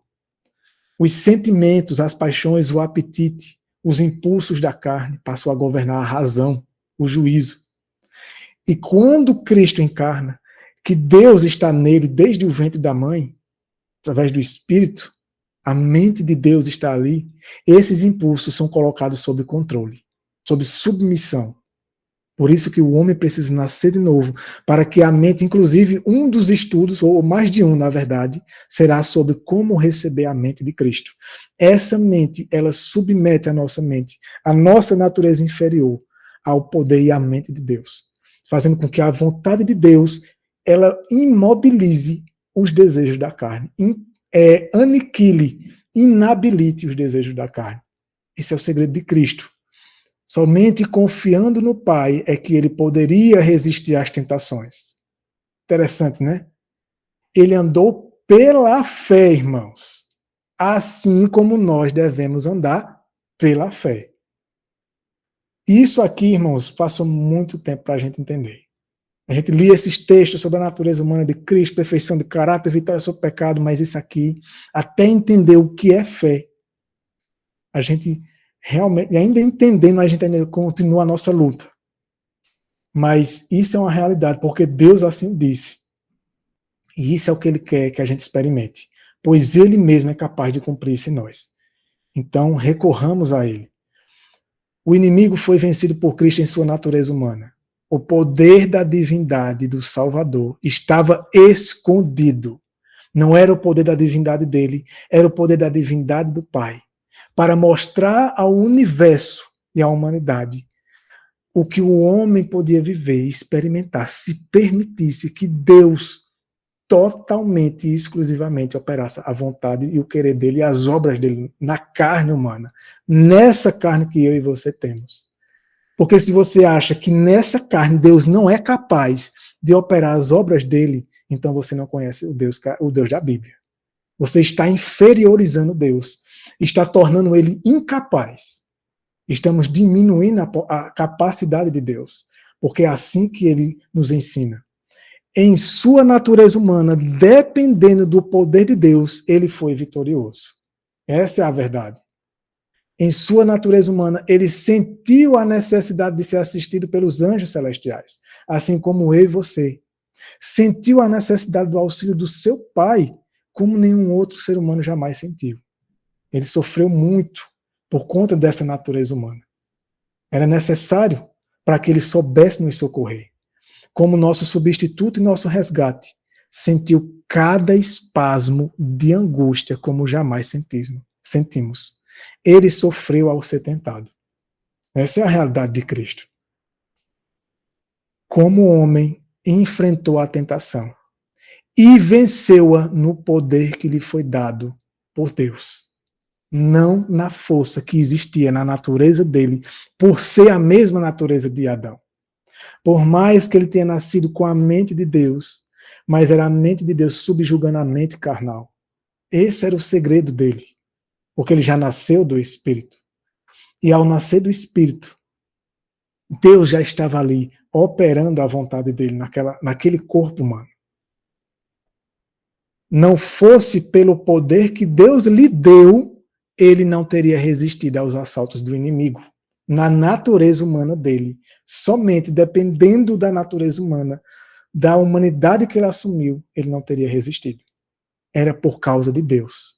[SPEAKER 1] Os sentimentos, as paixões, o apetite, os impulsos da carne passou a governar a razão, o juízo. E quando Cristo encarna, que Deus está nele desde o ventre da mãe, através do Espírito, a mente de Deus está ali, esses impulsos são colocados sob controle, sob submissão. Por isso que o homem precisa nascer de novo, para que a mente, inclusive um dos estudos, ou mais de um, na verdade, será sobre como receber a mente de Cristo. Essa mente, ela submete a nossa natureza inferior, ao poder e à mente de Deus, fazendo com que a vontade de Deus, ela imobilize os desejos da carne, aniquile, inabilite os desejos da carne. Esse é o segredo de Cristo. Somente confiando no Pai é que ele poderia resistir às tentações. Interessante, né? Ele andou pela fé, irmãos. Assim como nós devemos andar pela fé. Isso aqui, irmãos, passou muito tempo para a gente entender. A gente lia esses textos sobre a natureza humana de Cristo, perfeição de caráter, vitória sobre o pecado, mas isso aqui, até entender o que é fé, a gente realmente, e ainda entendendo, a gente ainda continua a nossa luta. Mas isso é uma realidade, porque Deus assim disse. E isso é o que Ele quer que a gente experimente. Pois Ele mesmo é capaz de cumprir isso em nós. Então, recorramos a Ele. O inimigo foi vencido por Cristo em sua natureza humana. O poder da divindade do Salvador estava escondido. Não era o poder da divindade dele, era o poder da divindade do Pai. Para mostrar ao universo e à humanidade o que o homem podia viver e experimentar se permitisse que Deus totalmente e exclusivamente operasse a vontade e o querer dele e as obras dele na carne humana, nessa carne que eu e você temos. Porque se você acha que nessa carne Deus não é capaz de operar as obras dele, então você não conhece o Deus da Bíblia. Você está inferiorizando Deus, está tornando ele incapaz. Estamos diminuindo a capacidade de Deus, porque é assim que ele nos ensina. Em sua natureza humana, dependendo do poder de Deus, ele foi vitorioso. Essa é a verdade. Em sua natureza humana, ele sentiu a necessidade de ser assistido pelos anjos celestiais, assim como eu e você. Sentiu a necessidade do auxílio do seu pai, como nenhum outro ser humano jamais sentiu. Ele sofreu muito por conta dessa natureza humana. Era necessário para que ele soubesse nos socorrer. Como nosso substituto e nosso resgate, sentiu cada espasmo de angústia como jamais sentimos. Ele sofreu ao ser tentado. Essa é a realidade de Cristo. Como homem, enfrentou a tentação e venceu-a no poder que lhe foi dado por Deus. Não na força que existia na natureza dele, por ser a mesma natureza de Adão. Por mais que ele tenha nascido com a mente de Deus, mas era a mente de Deus subjugando a mente carnal. Esse era o segredo dele, porque ele já nasceu do Espírito. E ao nascer do Espírito, Deus já estava ali, operando a vontade dele naquele corpo humano. Não fosse pelo poder que Deus lhe deu, ele não teria resistido aos assaltos do inimigo. Na natureza humana dele, somente dependendo da natureza humana, da humanidade que ele assumiu, ele não teria resistido. Era por causa de Deus.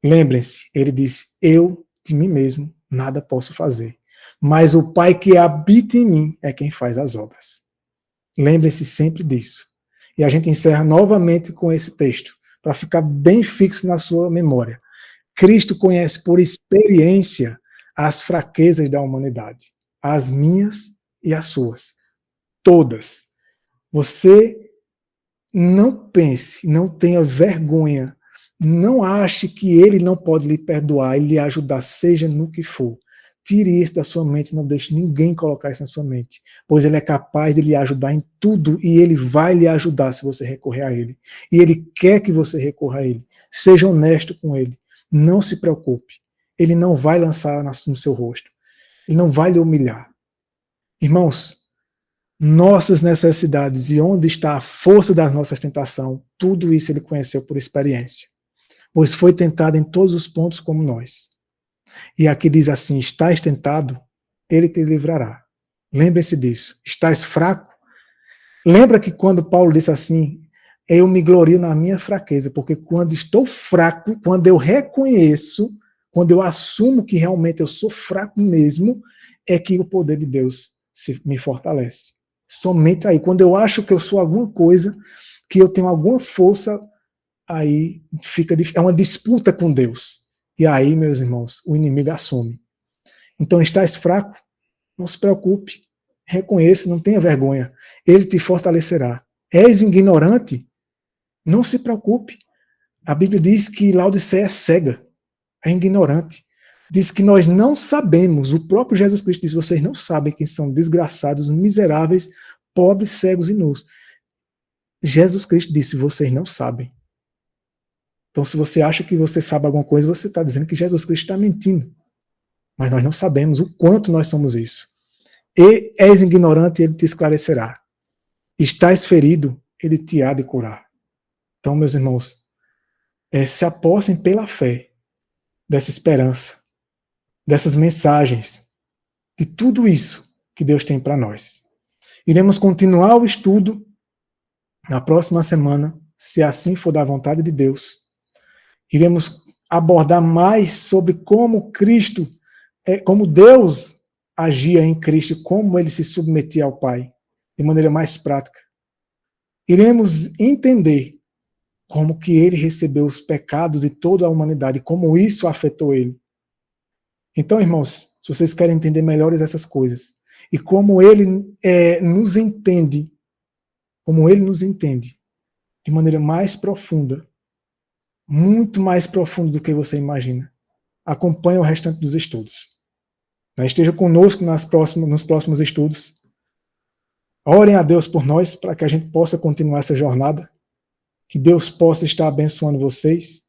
[SPEAKER 1] Lembrem-se, ele disse, eu de mim mesmo nada posso fazer, mas o Pai que habita em mim é quem faz as obras. Lembrem-se sempre disso. E a gente encerra novamente com esse texto, para ficar bem fixo na sua memória. Cristo conhece por experiência as fraquezas da humanidade, as minhas e as suas, todas. Você não pense, não tenha vergonha, não ache que ele não pode lhe perdoar e lhe ajudar, seja no que for. Tire isso da sua mente, não deixe ninguém colocar isso na sua mente, pois ele é capaz de lhe ajudar em tudo e ele vai lhe ajudar se você recorrer a ele. E ele quer que você recorra a ele. Seja honesto com ele. Não se preocupe. Ele não vai lançar no seu rosto. Ele não vai lhe humilhar. Irmãos, nossas necessidades e onde está a força das nossas tentações, tudo isso ele conheceu por experiência, pois foi tentado em todos os pontos como nós. E aqui diz assim, estás tentado, ele te livrará. Lembre-se disso. Estás fraco? Lembra que quando Paulo disse assim, eu me glorio na minha fraqueza, porque quando estou fraco, quando eu reconheço, quando eu assumo que realmente eu sou fraco mesmo, é que o poder de Deus me fortalece. Somente aí, quando eu acho que eu sou alguma coisa, que eu tenho alguma força, aí é uma disputa com Deus. E aí, meus irmãos, o inimigo assume. Então, estás fraco? Não se preocupe. Reconheça, não tenha vergonha. Ele te fortalecerá. És ignorante? Não se preocupe. A Bíblia diz que Laodiceia é cega, é ignorante. Diz que nós não sabemos, o próprio Jesus Cristo diz, vocês não sabem quem são desgraçados, miseráveis, pobres, cegos e nus. Jesus Cristo disse, vocês não sabem. Então, se você acha que você sabe alguma coisa, você está dizendo que Jesus Cristo está mentindo. Mas nós não sabemos o quanto nós somos isso. E és ignorante, ele te esclarecerá. Estás ferido, ele te há de curar. Então, meus irmãos, se apossem pela fé dessa esperança, dessas mensagens, de tudo isso que Deus tem para nós. Iremos continuar o estudo na próxima semana, se assim for da vontade de Deus. Iremos abordar mais sobre como Cristo, como Deus agia em Cristo, como ele se submetia ao Pai, de maneira mais prática. Iremos entender como que ele recebeu os pecados de toda a humanidade, como isso afetou ele. Então, irmãos, se vocês querem entender melhores essas coisas, e como Ele nos entende, de maneira mais profunda, muito mais profunda do que você imagina. Acompanhe o restante dos estudos. Esteja conosco nos próximos estudos. Orem a Deus por nós, para que a gente possa continuar essa jornada. Que Deus possa estar abençoando vocês.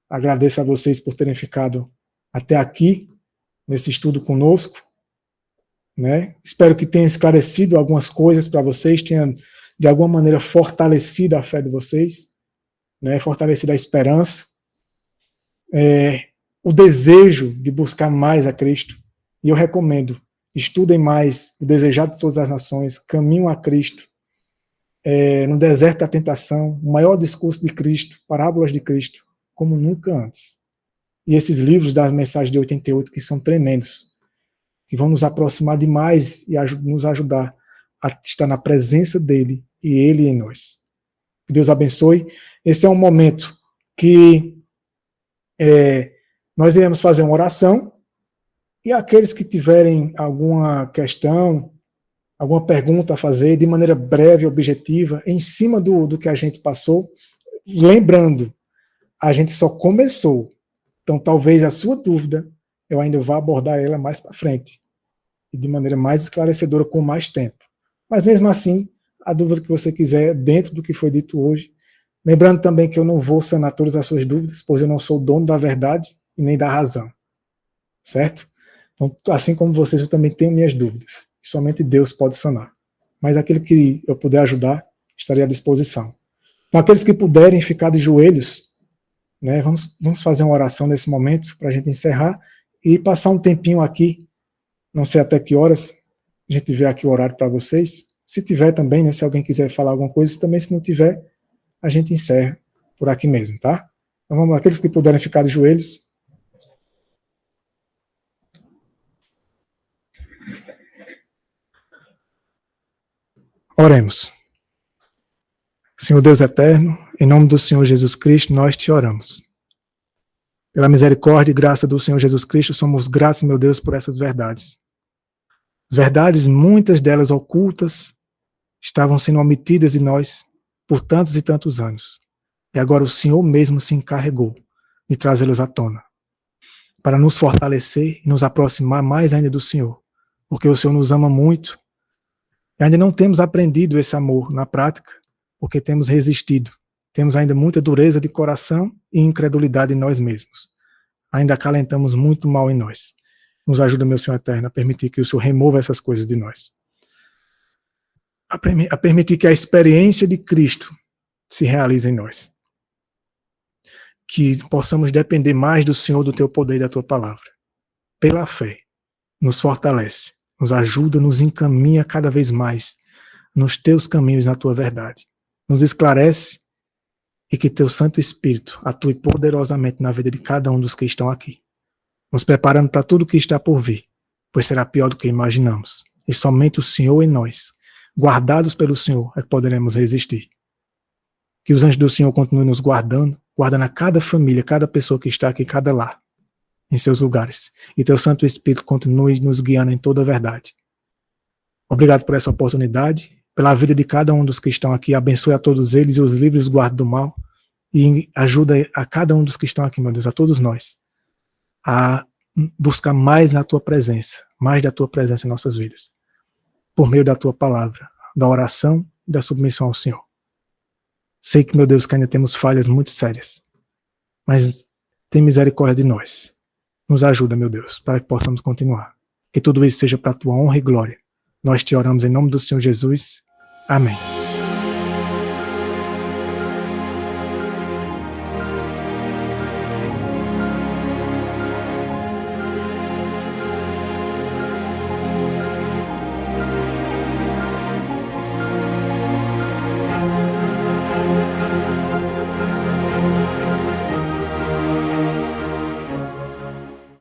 [SPEAKER 1] Agradeço a vocês por terem ficado até aqui, nesse estudo conosco. Espero que tenha esclarecido algumas coisas para vocês, tenha, de alguma maneira, fortalecido a fé de vocês, fortalecido a esperança, o desejo de buscar mais a Cristo. E eu recomendo, estudem mais o Desejado de Todas as Nações, Caminho a Cristo, no Deserto da Tentação, o maior discurso de Cristo, Parábolas de Cristo, como nunca antes. E esses livros das mensagens de 88, que são tremendos, que vão nos aproximar demais e nos ajudar a estar na presença dele e ele em nós. Que Deus abençoe. Esse é um momento que nós iremos fazer uma oração, e aqueles que tiverem alguma questão, alguma pergunta a fazer, de maneira breve e objetiva, em cima do que a gente passou, lembrando, a gente só começou, então talvez a sua dúvida, eu ainda vá abordar ela mais para frente, e de maneira mais esclarecedora, com mais tempo. Mas mesmo assim, a dúvida que você quiser, dentro do que foi dito hoje, lembrando também que eu não vou sanar todas as suas dúvidas, pois eu não sou o dono da verdade e nem da razão. Certo? Então, assim como vocês, eu também tenho minhas dúvidas. E somente Deus pode sanar. Mas aquele que eu puder ajudar, estarei à disposição. Então, aqueles que puderem ficar de joelhos, vamos fazer uma oração nesse momento, para a gente encerrar, e passar um tempinho aqui, não sei até que horas, a gente vê aqui o horário para vocês. Se tiver também, se alguém quiser falar alguma coisa, também se não tiver, a gente encerra por aqui mesmo, tá? Então vamos lá, aqueles que puderem ficar de joelhos. Oremos. Senhor Deus eterno, em nome do Senhor Jesus Cristo, nós te oramos. Pela misericórdia e graça do Senhor Jesus Cristo, somos gratos, meu Deus, por essas verdades. As verdades, muitas delas ocultas, estavam sendo omitidas de nós por tantos e tantos anos. E agora o Senhor mesmo se encarregou de trazê-las à tona, para nos fortalecer e nos aproximar mais ainda do Senhor, porque o Senhor nos ama muito. E ainda não temos aprendido esse amor na prática, porque temos resistido. Temos ainda muita dureza de coração e incredulidade em nós mesmos. Ainda acalentamos muito mal em nós. Nos ajuda, meu Senhor eterno, a permitir que o Senhor remova essas coisas de nós. A permitir que a experiência de Cristo se realize em nós. Que possamos depender mais do Senhor, do teu poder e da tua palavra. Pela fé, nos fortalece, nos ajuda, nos encaminha cada vez mais nos teus caminhos, na tua verdade. Nos esclarece e que teu Santo Espírito atue poderosamente na vida de cada um dos que estão aqui, nos preparando para tudo o que está por vir, pois será pior do que imaginamos. E somente o Senhor em nós, guardados pelo Senhor, é que poderemos resistir. Que os anjos do Senhor continuem nos guardando a cada família, cada pessoa que está aqui, cada lar, em seus lugares. E teu Santo Espírito continue nos guiando em toda a verdade. Obrigado por essa oportunidade, pela vida de cada um dos que estão aqui. Abençoe a todos eles e os livres guarde do mal. E ajuda a cada um dos que estão aqui, meu Deus, a todos nós, a buscar mais na tua presença, mais da tua presença em nossas vidas, por meio da tua palavra, da oração e da submissão ao Senhor. Sei que, meu Deus, que ainda temos falhas muito sérias, mas tem misericórdia de nós. Nos ajuda, meu Deus, para que possamos continuar. Que tudo isso seja para a tua honra e glória. Nós te oramos em nome do Senhor Jesus. Amém.